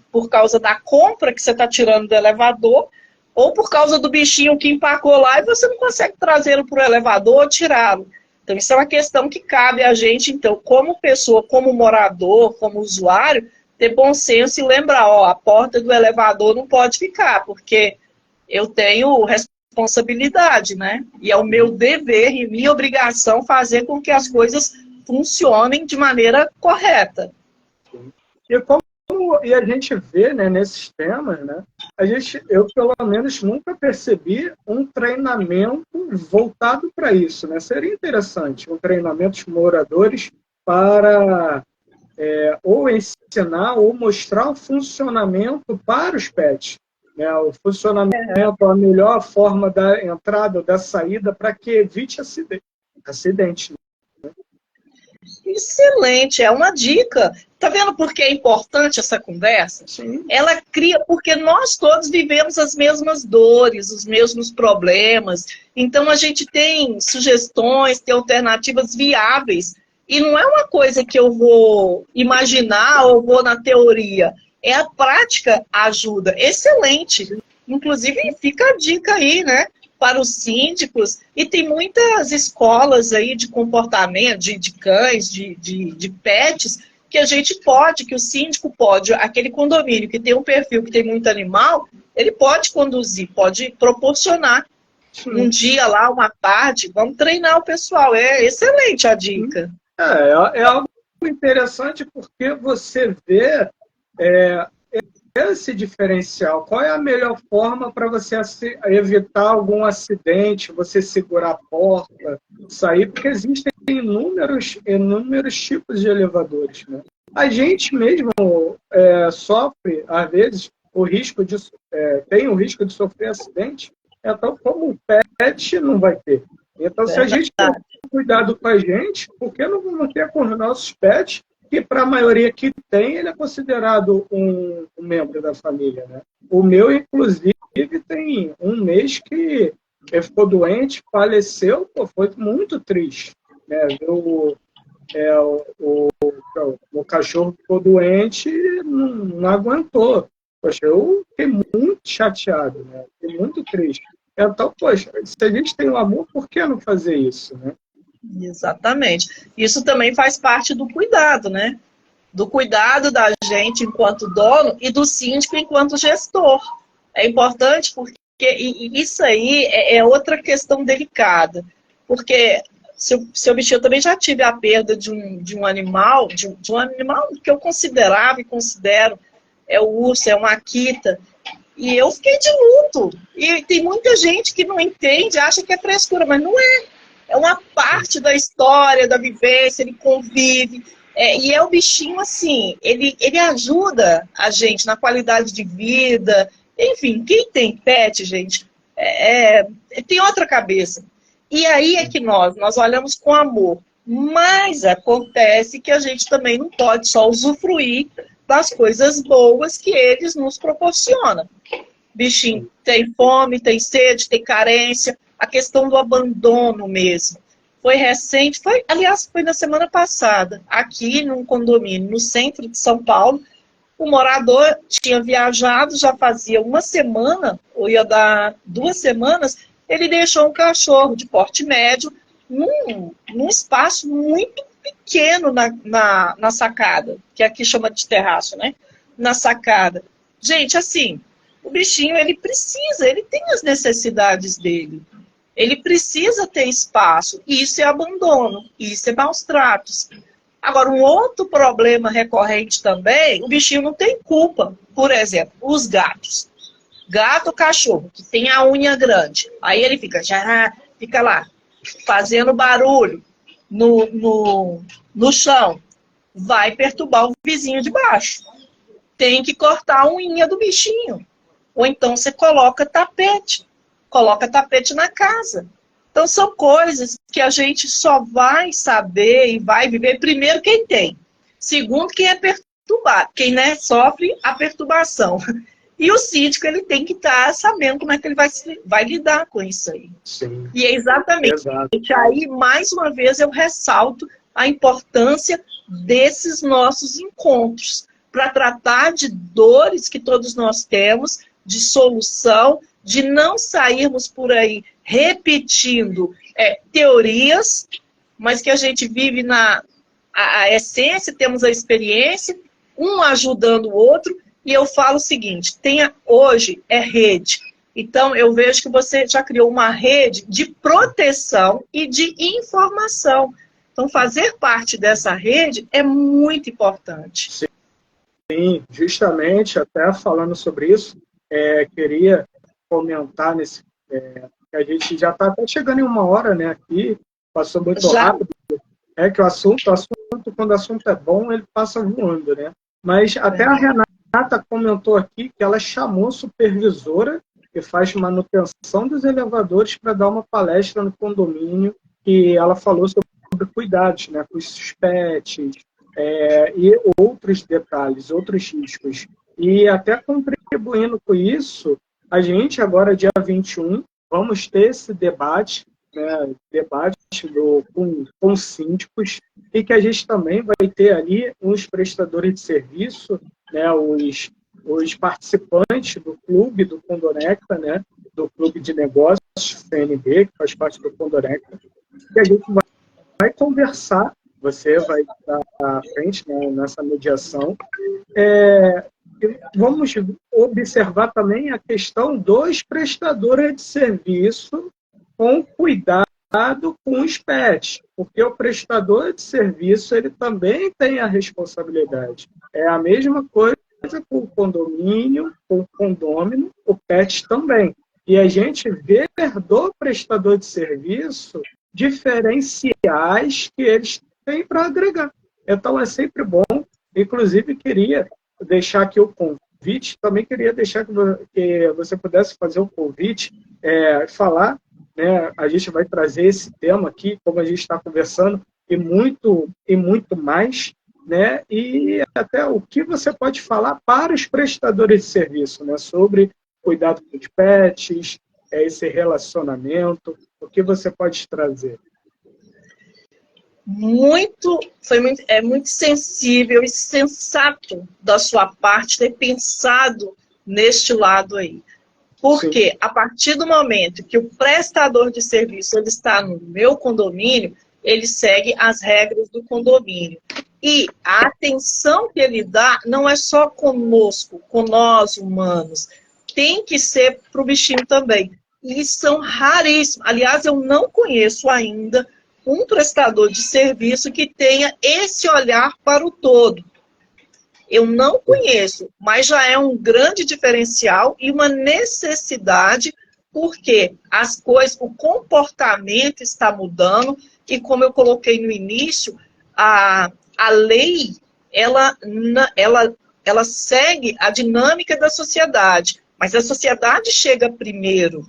por causa da compra que você está tirando do elevador, ou por causa do bichinho que empacou lá e você não consegue trazê-lo para o elevador ou tirá-lo. Então, isso é uma questão que cabe a gente, então, como pessoa, como morador, como usuário, ter bom senso e lembrar, a porta do elevador não pode ficar, porque eu tenho responsabilidade, né? E é o meu dever e minha obrigação fazer com que as coisas funcionem de maneira correta. E a gente vê, né, nesses temas, né, eu pelo menos nunca percebi um treinamento voltado para isso, né? Seria interessante um treinamento de moradores para ou ensinar ou mostrar o funcionamento para os pets, né? O funcionamento, a melhor forma da entrada ou da saída para que evite acidente. Excelente, é uma dica. Tá vendo por que é importante essa conversa? Sim. Ela cria, porque nós todos vivemos as mesmas dores, os mesmos problemas. Então a gente tem sugestões, tem alternativas viáveis. E não é uma coisa que eu vou imaginar ou vou na teoria. É a prática ajuda. Excelente. Inclusive fica a dica aí, né? Para os síndicos, e tem muitas escolas aí de comportamento, de cães, de pets, que que o síndico pode, aquele condomínio que tem um perfil que tem muito animal, ele pode conduzir, pode proporcionar um dia lá, uma tarde, vamos treinar o pessoal, é excelente a dica. É algo interessante porque você vê esse diferencial. Qual é a melhor forma para você evitar algum acidente, você segurar a porta, sair? Porque existem inúmeros tipos de elevadores, né? A gente mesmo sofre, às vezes, tem o risco de sofrer acidente, então como o pet não vai ter. Então, se a gente tem cuidado com a gente, por que não vamos ter com os nossos pets? Que para a maioria que tem, ele é considerado um membro da família, né? O meu, inclusive, tem um mês que ele ficou doente, faleceu, foi muito triste, né? O cachorro ficou doente e não aguentou. Poxa, eu fiquei muito chateado, né? Fiquei muito triste. Então, poxa, se a gente tem o amor, por que não fazer isso, né? Exatamente. Isso também faz parte do cuidado, né? Do cuidado da gente enquanto dono e do síndico enquanto gestor. É importante porque isso aí é outra questão delicada. Porque seu bichinho, eu também já tive a perda de um animal, de um animal que eu considerava e considero, é o urso, é uma Akita. E eu fiquei de luto. E tem muita gente que não entende, acha que é frescura, mas não é. É uma parte da história, da vivência, ele convive. E é o bichinho, assim, ele ajuda a gente na qualidade de vida. Enfim, quem tem pet, gente, tem outra cabeça. E aí é que nós olhamos com amor. Mas acontece que a gente também não pode só usufruir das coisas boas que eles nos proporcionam. Bichinho tem fome, tem sede, tem carência. A questão do abandono mesmo. foi recente, aliás, foi na semana passada, aqui num condomínio no centro de São Paulo. O morador tinha viajado, já fazia uma semana, ou ia dar 2 semanas, ele deixou um cachorro de porte médio num espaço muito pequeno na sacada, que aqui chama de terraço, né? Na sacada. Gente, assim, o bichinho, ele tem as necessidades dele. Ele precisa ter espaço. E isso é abandono, isso é maus tratos. Agora, um outro problema recorrente também, o bichinho não tem culpa. Por exemplo, os gatos. Gato, cachorro, que tem a unha grande. Aí ele fica lá, fazendo barulho no chão. Vai perturbar o vizinho de baixo. Tem que cortar a unha do bichinho. Ou então você coloca tapete na casa. Então são coisas que a gente só vai saber e vai viver, primeiro, quem tem. Segundo, quem é perturbado, quem, né, sofre a perturbação. E o síndico, ele tem que estar sabendo como é que ele vai lidar com isso aí. Sim. E é exatamente. Exato. Aí, mais uma vez, eu ressalto a importância desses nossos encontros para tratar de dores que todos nós temos, de solução, de não sairmos por aí repetindo teorias, mas que a gente vive a essência, temos a experiência, um ajudando o outro. E eu falo o seguinte, hoje é rede. Então, eu vejo que você já criou uma rede de proteção e de informação. Então, fazer parte dessa rede é muito importante. Sim, justamente, até falando sobre isso, queria comentar que a gente já está até chegando em 1 hora, né, aqui, passou muito rápido. Que o assunto, quando o assunto é bom, ele passa voando, né? Mas até a Renata comentou aqui que ela chamou a supervisora que faz manutenção dos elevadores para dar uma palestra no condomínio, e ela falou sobre cuidados, né, com os pets e outros detalhes, outros riscos. E até contribuindo com isso, a gente agora, dia 21, vamos ter esse debate, né, com síndicos, e que a gente também vai ter ali os prestadores de serviço, né, os participantes do clube do Condonecta, né, do clube de negócios, CNB, que faz parte do Condonecta, que a gente vai conversar, você vai estar à frente, né, nessa mediação. Vamos observar também a questão dos prestadores de serviço com cuidado com os pets, porque o prestador de serviço ele também tem a responsabilidade. É a mesma coisa com o condomínio, com o condômino, o pet também. E a gente vê do prestador de serviço diferenciais que eles têm para agregar. Então é sempre bom. Inclusive, queria deixar aqui o convite, também queria deixar que você pudesse fazer o convite, falar, né, a gente vai trazer esse tema aqui, como a gente está conversando, e muito mais, né, e até o que você pode falar para os prestadores de serviço, né, sobre cuidado com os pets, esse relacionamento, o que você pode trazer? É muito sensível e sensato da sua parte ter pensado neste lado aí. Porque a partir do momento que o prestador de serviço ele está no meu condomínio, ele segue as regras do condomínio. E a atenção que ele dá não é só conosco, com nós humanos, tem que ser para o bichinho também. E são raríssimos. Aliás, eu não conheço ainda um prestador de serviço que tenha esse olhar para o todo. Eu não conheço, mas já é um grande diferencial e uma necessidade, porque as coisas, o comportamento está mudando, e como eu coloquei no início, a lei, ela segue a dinâmica da sociedade, mas a sociedade chega primeiro.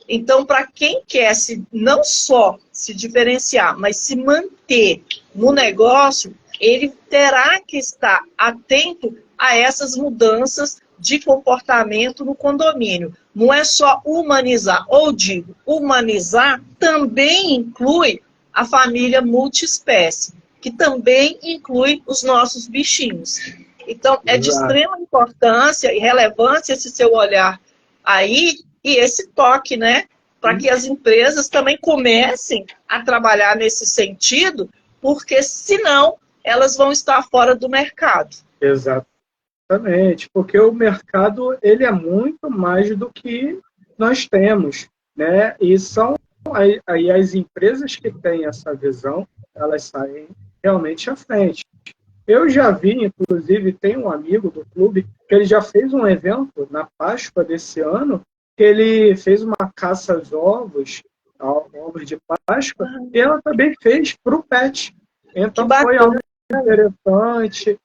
Então, para quem quer não só se diferenciar, mas se manter no negócio, ele terá que estar atento a essas mudanças de comportamento no condomínio. Não é só humanizar, ou digo, humanizar também inclui a família multiespécie, que também inclui os nossos bichinhos. Então, é de extrema importância e relevância esse seu olhar aí e esse toque, né? Para que as empresas também comecem a trabalhar nesse sentido, porque senão elas vão estar fora do mercado. Exatamente, porque o mercado ele é muito mais do que nós temos, né? E são aí as empresas que têm essa visão, elas saem realmente à frente. Eu já vi, inclusive, tem um amigo do clube que ele já fez um evento na Páscoa desse ano, que ele fez uma caça aos ovos de Páscoa, e ela também fez para o pet. Então foi algo interessante.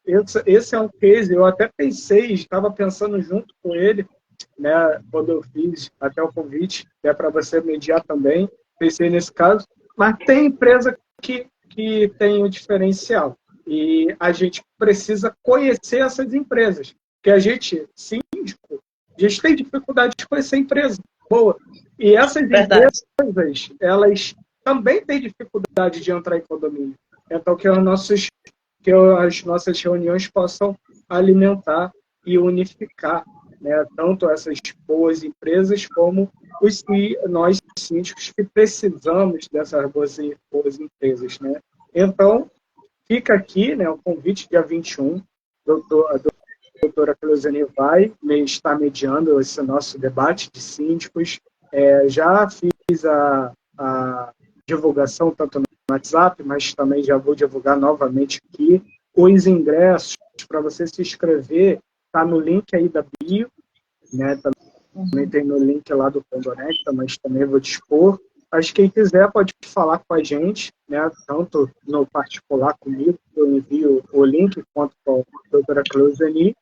Esse é um case, eu até pensei, estava pensando junto com ele, né, quando eu fiz até o convite, é para você mediar também, pensei nesse caso, mas tem empresa que tem o diferencial. E a gente precisa conhecer essas empresas. Porque a gente, síndico, a gente tem dificuldade de conhecer a empresa. Boa. E essas empresas, elas também têm dificuldade de entrar em condomínio. Então, que as nossas reuniões possam alimentar e unificar, né, tanto essas boas empresas como nós síndicos que precisamos dessas boas empresas. Né? Então, fica aqui, né, o convite, dia 21, a doutora Cleuzeni vai estar mediando esse nosso debate de síndicos. Já fiz a divulgação tanto no WhatsApp, mas também já vou divulgar novamente aqui. Os ingressos, para você se inscrever, está no link aí da bio, né, também tem no link lá do Condonecta, mas também vou dispor. Mas quem quiser pode falar com a gente, né, tanto no particular comigo, eu envio o link, quanto com a doutora Cleuzeni,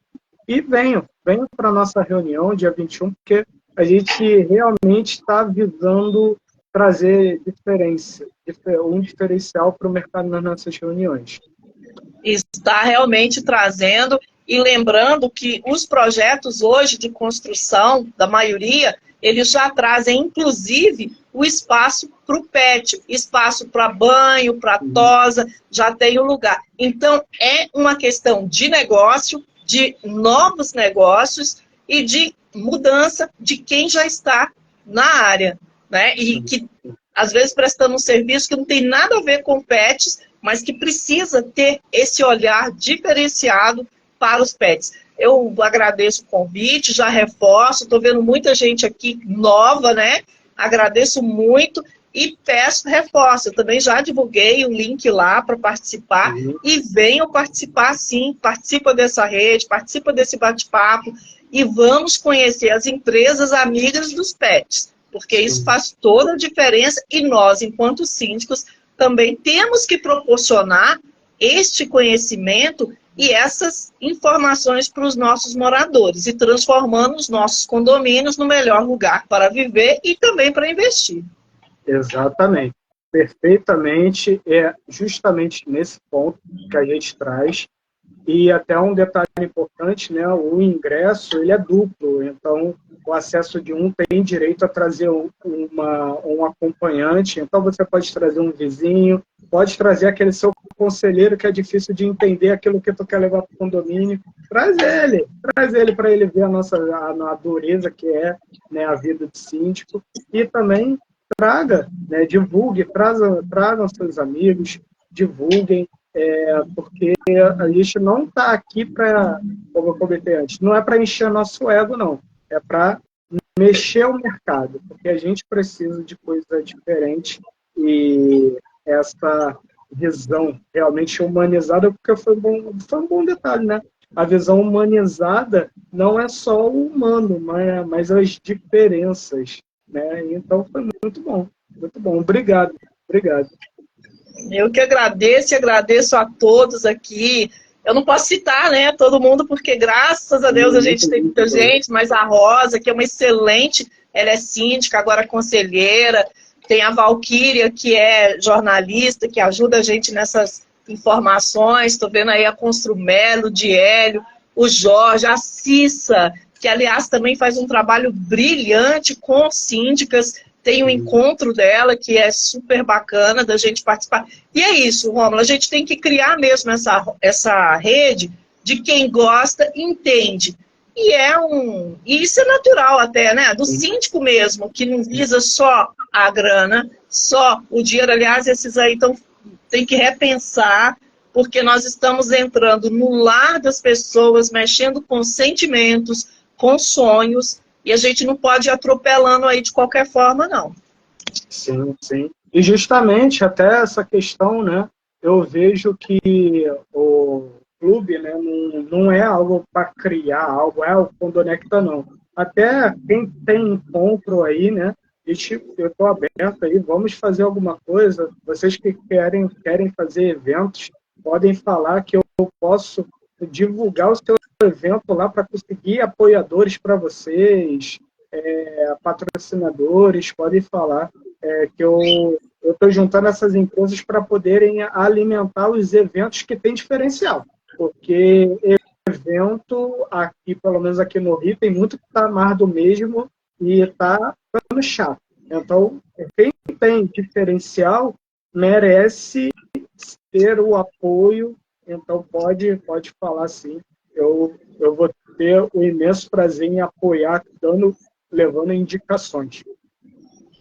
e venham para a nossa reunião, dia 21, porque a gente realmente está visando trazer um diferencial para o mercado nas nossas reuniões. Está realmente trazendo, e lembrando que os projetos hoje de construção, da maioria, eles já trazem, inclusive, o espaço para o pet, espaço para banho, para tosa, já tem o lugar. Então, é uma questão de negócio, de novos negócios e de mudança de quem já está na área, né? E que, às vezes, prestando um serviço que não tem nada a ver com pets, mas que precisa ter esse olhar diferenciado para os pets. Eu agradeço o convite, já reforço, estou vendo muita gente aqui nova, né? Agradeço muito e reforço. Eu também já divulguei o link lá para participar e venham participar sim, participa dessa rede, participa desse bate-papo e vamos conhecer as empresas amigas dos pets, porque isso faz toda a diferença e nós, enquanto síndicos, também temos que proporcionar este conhecimento e essas informações para os nossos moradores e transformando os nossos condomínios no melhor lugar para viver e também para investir. Exatamente. Perfeitamente. É justamente nesse ponto que a gente traz. E até um detalhe importante, né? O ingresso ele é duplo, então o acesso de um tem direito a trazer um acompanhante, então você pode trazer um vizinho, pode trazer aquele seu conselheiro que é difícil de entender aquilo que tu quer levar para o condomínio, traz ele para ele ver a dureza que é, né, a vida de síndico, e também divulgue, tragam seus amigos, divulguem, porque a gente não está aqui para, como eu comentei antes, não é para encher nosso ego, não. É para mexer o mercado, porque a gente precisa de coisa diferente e essa visão realmente humanizada, porque foi um bom detalhe, né? A visão humanizada não é só o humano, mas as diferenças, né? Então foi muito bom, muito bom. Obrigado. Eu que agradeço e agradeço a todos aqui. Eu não posso citar, né, todo mundo, porque graças a Deus a gente tem muita gente, mas a Rosa, que é uma excelente, ela é síndica, agora conselheira, tem a Valquíria, que é jornalista, que ajuda a gente nessas informações, estou vendo aí a Construmelo, o Diélio, o Jorge, a Cissa, que aliás também faz um trabalho brilhante com síndicas, tem o encontro dela, que é super bacana da gente participar. E é isso, Rômulo, a gente tem que criar mesmo essa rede de quem gosta e entende. E isso é natural até, né? Do síndico mesmo, que não visa só a grana, só o dinheiro. Aliás, esses aí tem que repensar, porque nós estamos entrando no lar das pessoas, mexendo com sentimentos, com sonhos, e a gente não pode ir atropelando aí de qualquer forma, não. Sim, sim. E justamente até essa questão, né? Eu vejo que o clube, né, não é algo para criar algo, é o Conecta, não. Até quem tem encontro aí, né? Eu estou aberto aí, vamos fazer alguma coisa. Vocês que querem fazer eventos, podem falar que eu posso divulgar o seu evento lá para conseguir apoiadores para vocês, patrocinadores, podem falar que eu estou juntando essas empresas para poderem alimentar os eventos que têm diferencial. Porque evento, aqui, pelo menos aqui no Rio, tem muito que está mais do mesmo e está ficando chato. Então, quem tem diferencial merece ter o apoio, então pode falar sim. Eu vou ter o imenso prazer em apoiar, levando indicações.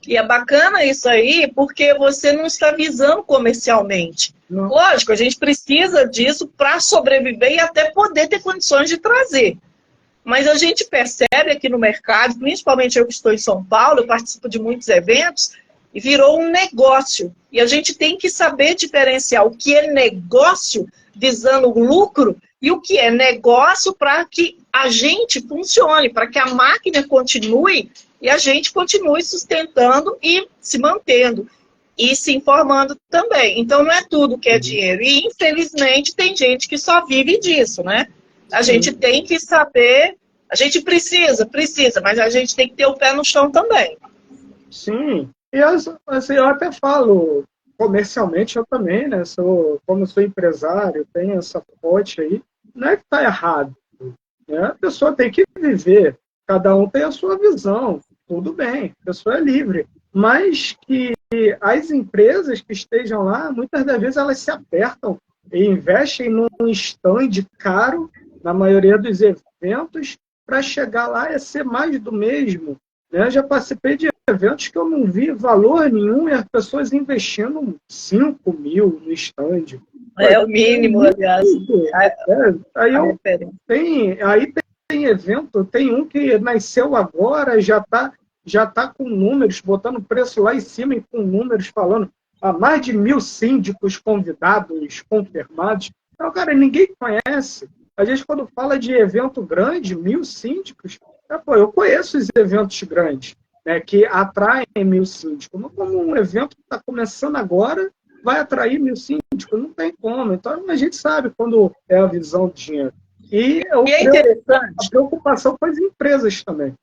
E é bacana isso aí, porque você não está visando comercialmente. Não. Lógico, a gente precisa disso para sobreviver e até poder ter condições de trazer. Mas a gente percebe aqui no mercado, principalmente eu que estou em São Paulo, eu participo de muitos eventos, e virou um negócio. E a gente tem que saber diferenciar o que é negócio visando o lucro e o que é negócio para que a gente funcione, para que a máquina continue e a gente continue sustentando e se mantendo. E se informando também. Então, não é tudo que é dinheiro. E, infelizmente, tem gente que só vive disso, né? A gente tem que saber... A gente precisa, mas a gente tem que ter o pé no chão também. Sim. E assim, eu até falo, comercialmente, eu também, né? Como sou empresário, tenho essa pote aí. Não é que está errado. Né? A pessoa tem que viver. Cada um tem a sua visão. Tudo bem, a pessoa é livre. Mas que as empresas que estejam lá, muitas das vezes elas se apertam e investem num stand caro, na maioria dos eventos, para chegar lá e ser mais do mesmo. Né? Já participei de eventos que eu não vi valor nenhum e as pessoas investindo 5 mil no stand. É o mínimo, aliás. Aí tem evento, tem um que nasceu agora, já tá com números, botando preço lá em cima e com números falando há mais de 1.000 síndicos convidados, confirmados. Então, cara, ninguém conhece. A gente, quando fala de evento grande, 1.000 síndicos, eu conheço os eventos grandes, né, que atraem 1.000 síndicos. Mas como um evento que está começando agora, vai atrair 1.000 síndicos? Não tem como. Então, a gente sabe quando é a visão do dinheiro. E é interessante. A preocupação com as empresas também.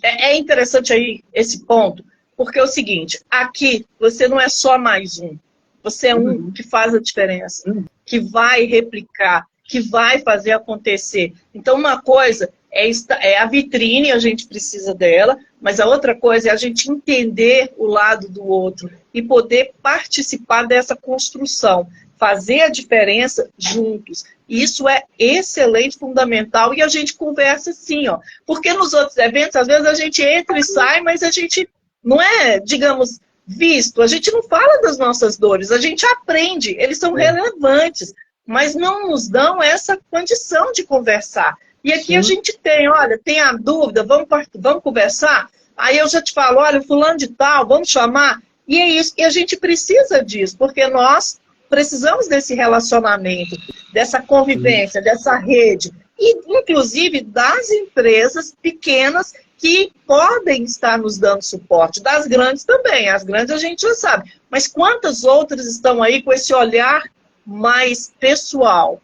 É interessante aí esse ponto, porque é o seguinte, aqui você não é só mais um, você é um que faz a diferença, que vai replicar, que vai fazer acontecer. Então uma coisa é a vitrine, a gente precisa dela, mas a outra coisa é a gente entender o lado do outro e poder participar dessa construção, fazer a diferença juntos. Isso é excelente, fundamental, e a gente conversa assim, ó. Porque nos outros eventos, às vezes a gente entra e sai, mas a gente não é, digamos, visto. A gente não fala das nossas dores, a gente aprende, eles são relevantes, mas não nos dão essa condição de conversar. E aqui a gente tem, olha, tem a dúvida, vamos conversar? Aí eu já te falo, olha, fulano de tal, vamos chamar? E é isso, e a gente precisa disso, porque nós precisamos desse relacionamento, dessa convivência, dessa rede, e inclusive das empresas pequenas que podem estar nos dando suporte, das grandes também, as grandes a gente já sabe, mas quantas outras estão aí com esse olhar mais pessoal?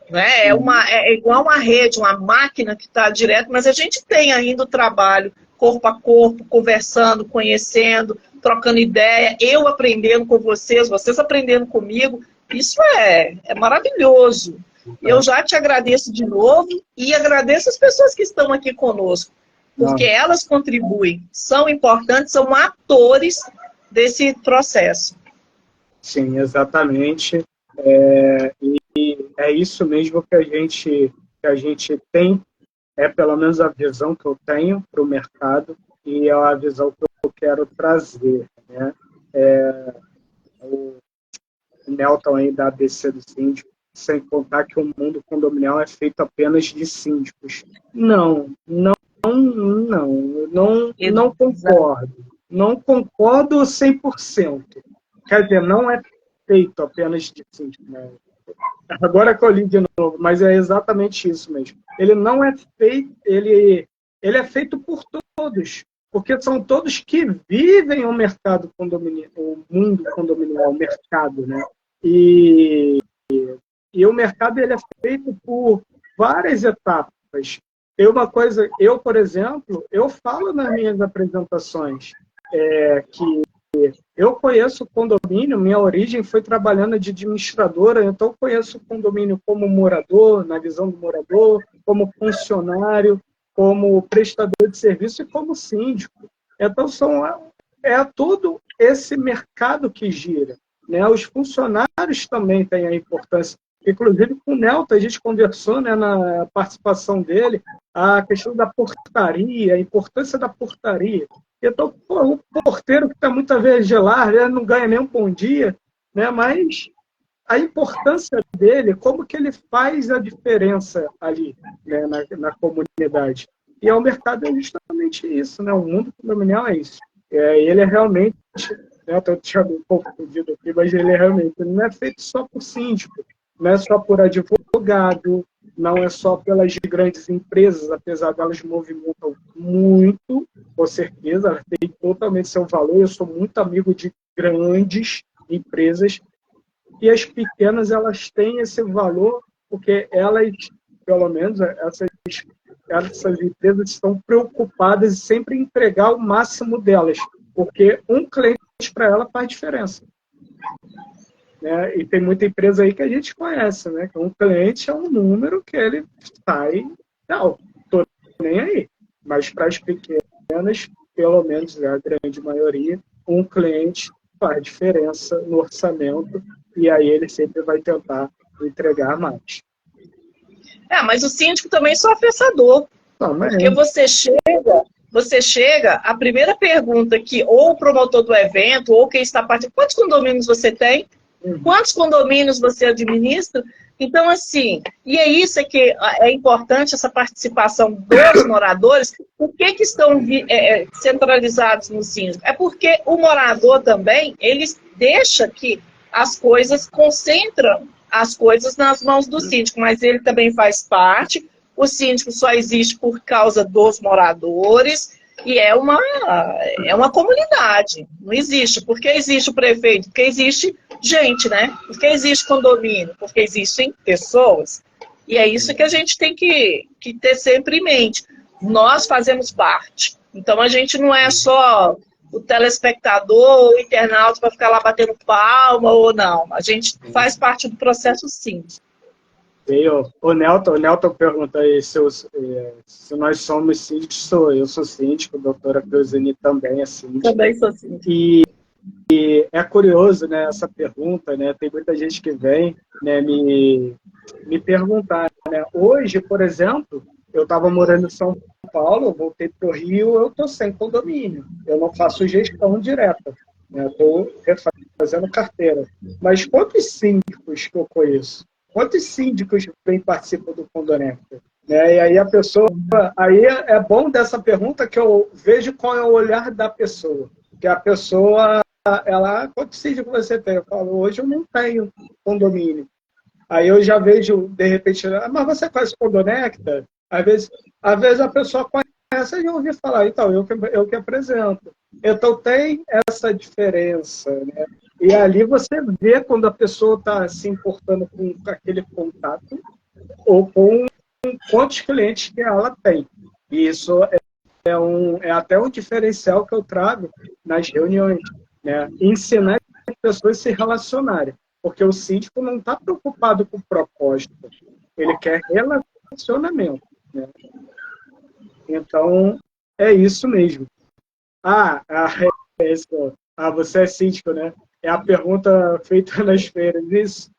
Né? É igual uma rede, uma máquina que está direto, mas a gente tem ainda o trabalho corpo a corpo, conversando, conhecendo, trocando ideia, eu aprendendo com vocês aprendendo comigo. Isso é maravilhoso. Eu já te agradeço de novo e agradeço as pessoas que estão aqui conosco. porque elas contribuem, são importantes, são atores desse processo. Sim, exatamente. E é isso mesmo que a gente tem, pelo menos a visão que eu tenho para o mercado e é a visão que eu quero trazer, né? O Nelton aí da ABC do Síndico, sem contar que o mundo condominial é feito apenas de síndicos. Não concordo. Não concordo 100%. Quer dizer, não é feito apenas de síndicos, né? Agora que eu li de novo, mas é exatamente isso mesmo. Ele não é feito, ele é feito por todos, porque são todos que vivem o mercado condominial, o mundo condominial, o mercado, né? E o mercado ele é feito por várias etapas. Eu, por exemplo, eu falo nas minhas apresentações que eu conheço o condomínio, minha origem foi trabalhando de administradora, então eu conheço o condomínio como morador, na visão do morador, como funcionário, como prestador de serviço e como síndico. Então, é todo esse mercado que gira, né? Os funcionários também têm a importância. Inclusive, com o Nelton, a gente conversou, né, na participação dele, a questão da portaria, a importância da portaria. Então, o porteiro que está muitas vezes de lá, né, não ganha nem um bom dia, né, mas a importância dele, como que ele faz a diferença ali, né, na comunidade. E o mercado é justamente isso, né? O mundo condominial é isso. Ele é realmente, né, estou deixando um pouco confundido aqui, mas ele não é feito só por síndico, não é só por advogado, não é só pelas grandes empresas, apesar delas movimentam muito, com certeza, elas têm totalmente seu valor. Eu sou muito amigo de grandes empresas e as pequenas, elas têm esse valor porque elas, pelo menos, essas empresas estão preocupadas em sempre entregar o máximo delas, porque um cliente para ela faz diferença. Né? E tem muita empresa aí que a gente conhece, né? Que um cliente é um número que ele sai, não, estou nem aí. Mas para as pequenas, pelo menos a grande maioria, um cliente faz diferença no orçamento e aí ele sempre vai tentar entregar mais. Mas o síndico também sofre essa dor. Porque você chega, a primeira pergunta que ou o promotor do evento, ou quem está participando, quantos condomínios você tem? Quantos condomínios você administra? Então, assim, e é isso que é importante, essa participação dos moradores. Por que estão centralizados no síndico? É porque o morador também, ele deixa que as coisas concentram as coisas nas mãos do síndico, mas ele também faz parte. O síndico só existe por causa dos moradores e é uma comunidade. Não existe. Por que existe o prefeito? Porque existe gente, né? Por que existe condomínio? Porque existem pessoas. E é isso que a gente tem que ter sempre em mente. Nós fazemos parte. Então, a gente não é só o telespectador, o internauta para ficar lá batendo palma ou não. A gente faz parte do processo, sim. O Nelton pergunta aí se nós somos síndicos. Eu sou síndico, a doutora Cleuzine também é síndica. Também sou síndico. E é curioso, né, essa pergunta, né? Tem muita gente que vem, né, me perguntar, né? Hoje, por exemplo, eu estava morando em São Paulo, eu voltei para o Rio, eu estou sem condomínio. Eu não faço gestão direta, né? Estou fazendo carteira. Mas quantos síndicos que eu conheço? Quantos síndicos vêm participar do Condonecta? Né? E aí a pessoa... Aí é bom dessa pergunta que eu vejo qual é o olhar da pessoa. Que a pessoa, quantos síndicos você tem? Eu falo, hoje eu não tenho condomínio. Aí eu já vejo, de repente, mas você conhece o Condonecta? Às vezes a pessoa conhece e já ouvi falar, então, eu que apresento. Então tem essa diferença, né? E ali você vê quando a pessoa está se importando com aquele contato ou com quantos clientes que ela tem. E isso é até um diferencial que eu trago nas reuniões, né? Ensinar as pessoas a se relacionarem. Porque o síndico não está preocupado com o propósito. Ele quer relacionamento. Né? Então, É isso mesmo. Ah, é isso. Você é síndico, né? É a pergunta feita nas feiras.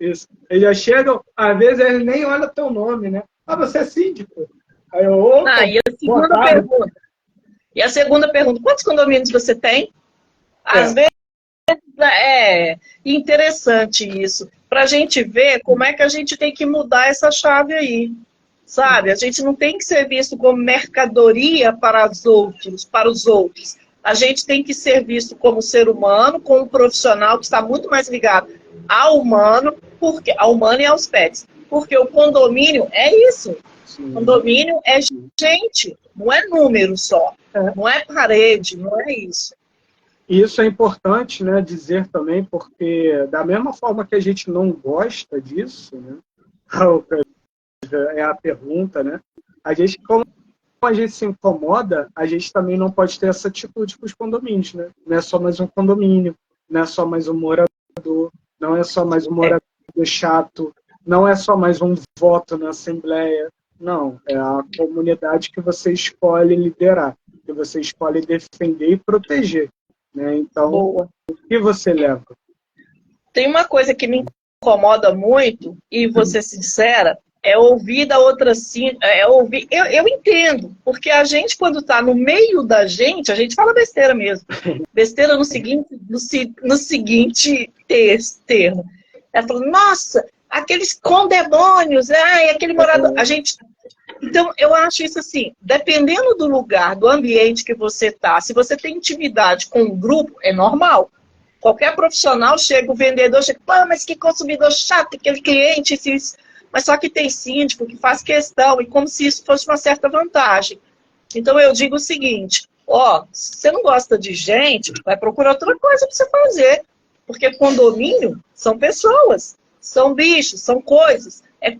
Isso. Eles já chegam, às vezes eles nem olham teu nome, né? Ah, você é síndico. Aí eu, opa, E a boa segunda tarde. pergunta. Quantos condomínios você tem? Às vezes é interessante isso, para a gente ver como é que a gente tem que mudar essa chave aí, sabe? A gente não tem que ser visto como mercadoria para os outros. A gente tem que ser visto como ser humano, como um profissional que está muito mais ligado ao humano e aos pets. Porque o condomínio é isso. Sim. Condomínio é gente, não é número só. Não é parede, não é isso. E isso é importante, né, dizer também, porque da mesma forma que a gente não gosta disso, né, é a pergunta, né, a gente, como a gente se incomoda, a gente também não pode ter essa atitude com os condomínios, né? Não é só mais um condomínio, não é só mais um morador, não é só mais um morador chato, não é só mais um voto na Assembleia, não, é a comunidade que você escolhe liderar, que você escolhe defender e proteger, né? Então, Boa. o que você leva? Tem uma coisa que me incomoda muito, e vou ser sincera, é ouvir da outra sim, eu entendo, porque a gente, quando está no meio da gente, a gente fala besteira mesmo. Besteira no seguinte termo. Ela falou, nossa, aqueles condemônios, aquele morador. Então, eu acho isso assim, dependendo do lugar, do ambiente que você está, se você tem intimidade com um grupo, é normal. Qualquer profissional chega, o vendedor chega, pô, mas que consumidor chato, aquele cliente, mas só que tem síndico que faz questão, e como se isso fosse uma certa vantagem. Então eu digo o seguinte, se você não gosta de gente, vai procurar outra coisa para você fazer. Porque condomínio são pessoas, são bichos, são coisas, é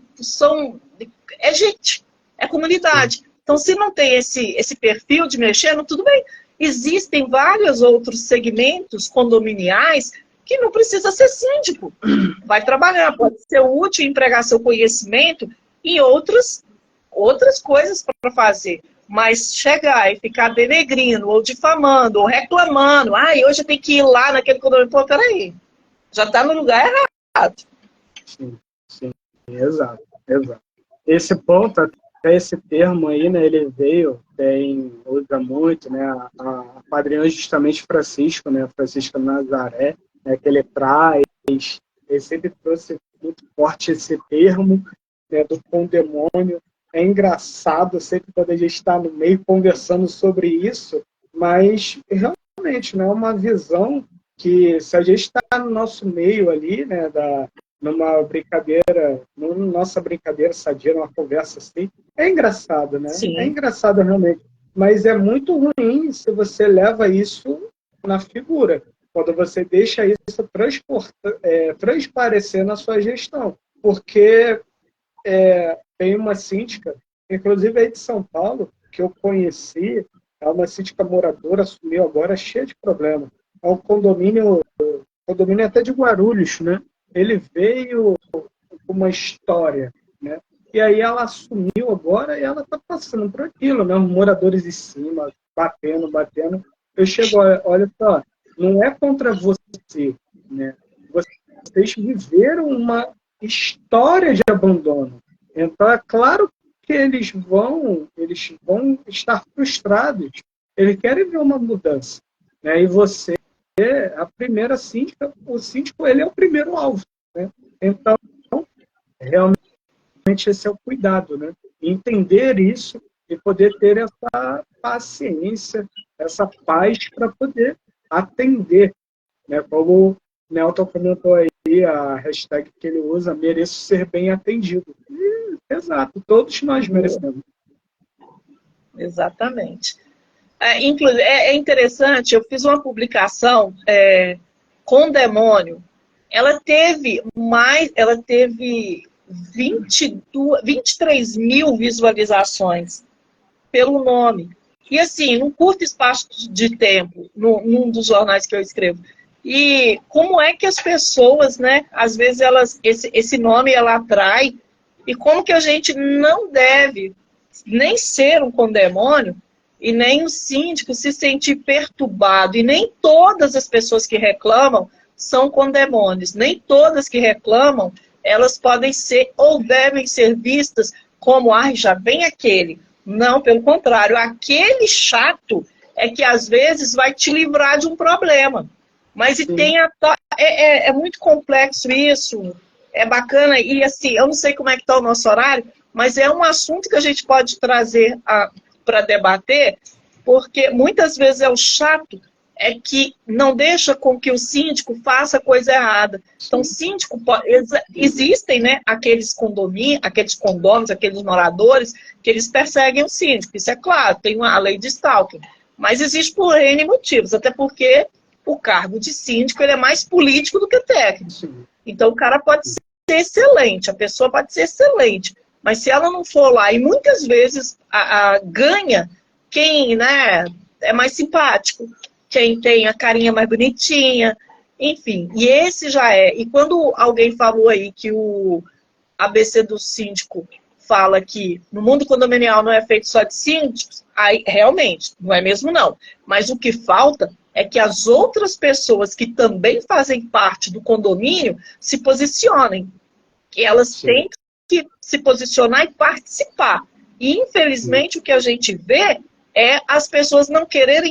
gente, é comunidade. Então se não tem esse perfil de mexer, tudo bem. Existem vários outros segmentos condominiais que não precisa ser síndico. Vai trabalhar, pode ser útil empregar seu conhecimento em outras coisas para fazer. Mas chegar e ficar denegrindo, ou difamando, ou reclamando, hoje eu tenho que ir lá naquele condomínio. Pô, peraí, já está no lugar errado. Sim, exato. Esse ponto, até esse termo aí, né, ele usa muito, né, a padrinho justamente Francisco, né, Francisco Nazaré, né, que ele traz, ele sempre trouxe muito forte esse termo, né, do condemônio. É engraçado sempre quando a gente está no meio conversando sobre isso, mas realmente, né, é uma visão que, se a gente está no nosso meio ali, né, numa brincadeira, nossa brincadeira sadia, numa conversa assim, é engraçado, né? Sim. É engraçado realmente. Mas é muito ruim se você leva isso na figura, quando você deixa isso transparecer na sua gestão. Porque tem uma síndica, inclusive aí de São Paulo, que eu conheci, é uma síndica moradora, assumiu agora, cheia de problema. É um condomínio até de Guarulhos, né? Ele veio com uma história, né? E aí ela assumiu agora e ela está passando por aquilo, né? Os moradores de cima, batendo. Eu chego, olha só, não é contra você, né? Vocês viveram uma história de abandono. Então, é claro que eles vão estar frustrados. Eles querem ver uma mudança, né? E você, a primeira síndica, o síndico, ele é o primeiro alvo, né? Então, realmente esse é o cuidado, né? Entender isso e poder ter essa paciência, essa paz para poder atender, né? Como o Nelton comentou aí, a hashtag que ele usa, mereço ser bem atendido. Exato, todos nós merecemos. Exatamente. Inclusive, é interessante, eu fiz uma publicação com demônio. Ela teve 23 mil visualizações pelo nome. E assim, num curto espaço de tempo, num dos jornais que eu escrevo. E como é que as pessoas, né, às vezes esse nome ela atrai, e como que a gente não deve nem ser um condemônio e nem o síndico se sentir perturbado. E nem todas as pessoas que reclamam são condemônios. Nem todas que reclamam, elas podem ser ou devem ser vistas como, já vem aquele. Não, pelo contrário, aquele chato é que às vezes vai te livrar de um problema. Mas é muito complexo isso, é bacana, e assim, eu não sei como é que está o nosso horário, mas é um assunto que a gente pode trazer para debater, porque muitas vezes é o chato é que não deixa com que o síndico faça coisa errada. Então, síndico existem, né, aqueles condôminos, aqueles moradores, que eles perseguem o síndico. Isso é claro, tem a lei de stalking. Mas existe por N motivos, até porque o cargo de síndico ele é mais político do que técnico. Então, o cara pode ser excelente, a pessoa pode ser excelente, mas se ela não for lá, e muitas vezes ganha quem, né, é mais simpático, quem tem a carinha mais bonitinha, enfim, e esse já é. E quando alguém falou aí que o ABC do síndico fala que no mundo condominial não é feito só de síndicos, aí realmente, não é mesmo não. Mas o que falta é que as outras pessoas que também fazem parte do condomínio se posicionem. Que elas têm que se posicionar e participar. E, infelizmente, o que a gente vê é as pessoas não querer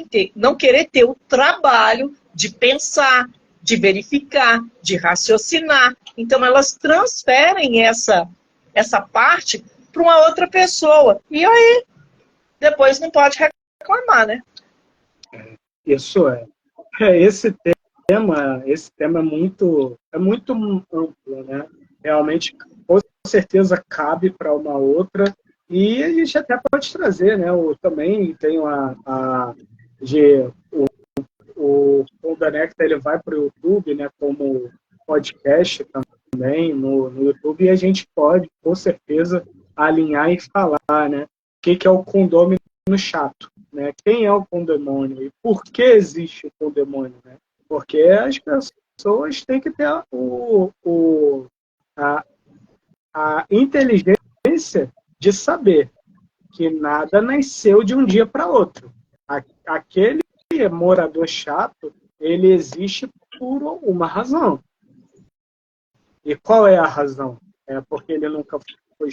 ter o trabalho de pensar, de verificar, de raciocinar. Então, elas transferem essa parte para uma outra pessoa. E aí, depois não pode reclamar, né? Isso é. Esse tema é muito amplo, né? Realmente, com certeza cabe para uma outra. E a gente até pode trazer, né? Também tem o Conecta, ele vai para o YouTube, né? Como podcast também no YouTube, e a gente pode, com certeza, alinhar e falar, né? O que é o condômino chato, né? Quem é o condemônio e por que existe o condemônio, né? Porque as pessoas têm que ter a inteligência de saber que nada nasceu de um dia para outro. Aquele morador chato, ele existe por uma razão. E qual é a razão? É porque ele nunca foi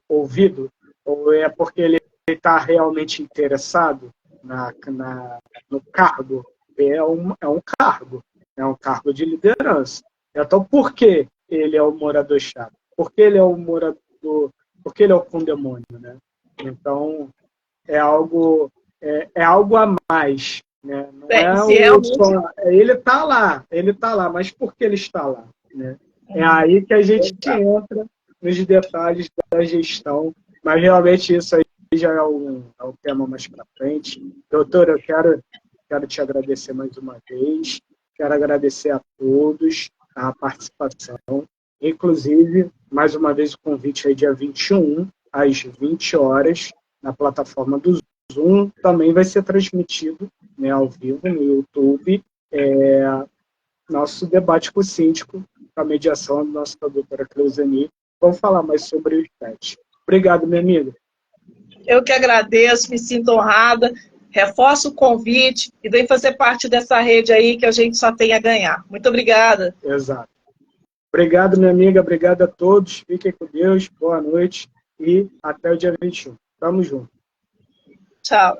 ouvido? Ou é porque ele está realmente interessado no cargo? É um cargo. É um cargo de liderança. Então, por que ele é o morador chato? Por que ele é o morador... Por que ele é o condemônio, né? Então, é algo a mais. Né? Não ele está lá, mas por que ele está lá? Né? É aí que a gente entra nos detalhes da gestão, mas realmente isso aí já é um tema mais para frente. Doutor, eu quero te agradecer mais uma vez, quero agradecer a todos a participação, inclusive, mais uma vez o convite aí dia 21, às 20 horas, na plataforma do Zoom, também vai ser transmitido, né, ao vivo no YouTube, nosso debate com o síndico, com a mediação da nossa doutora Cleuzeni. Vamos falar mais sobre o PET. Obrigado, minha amiga. Eu que agradeço, me sinto honrada, reforço o convite e vem fazer parte dessa rede aí que a gente só tem a ganhar. Muito obrigada. Exato. Obrigado, minha amiga, obrigado a todos, fiquem com Deus, boa noite e até o dia 21. Tamo junto. Tchau.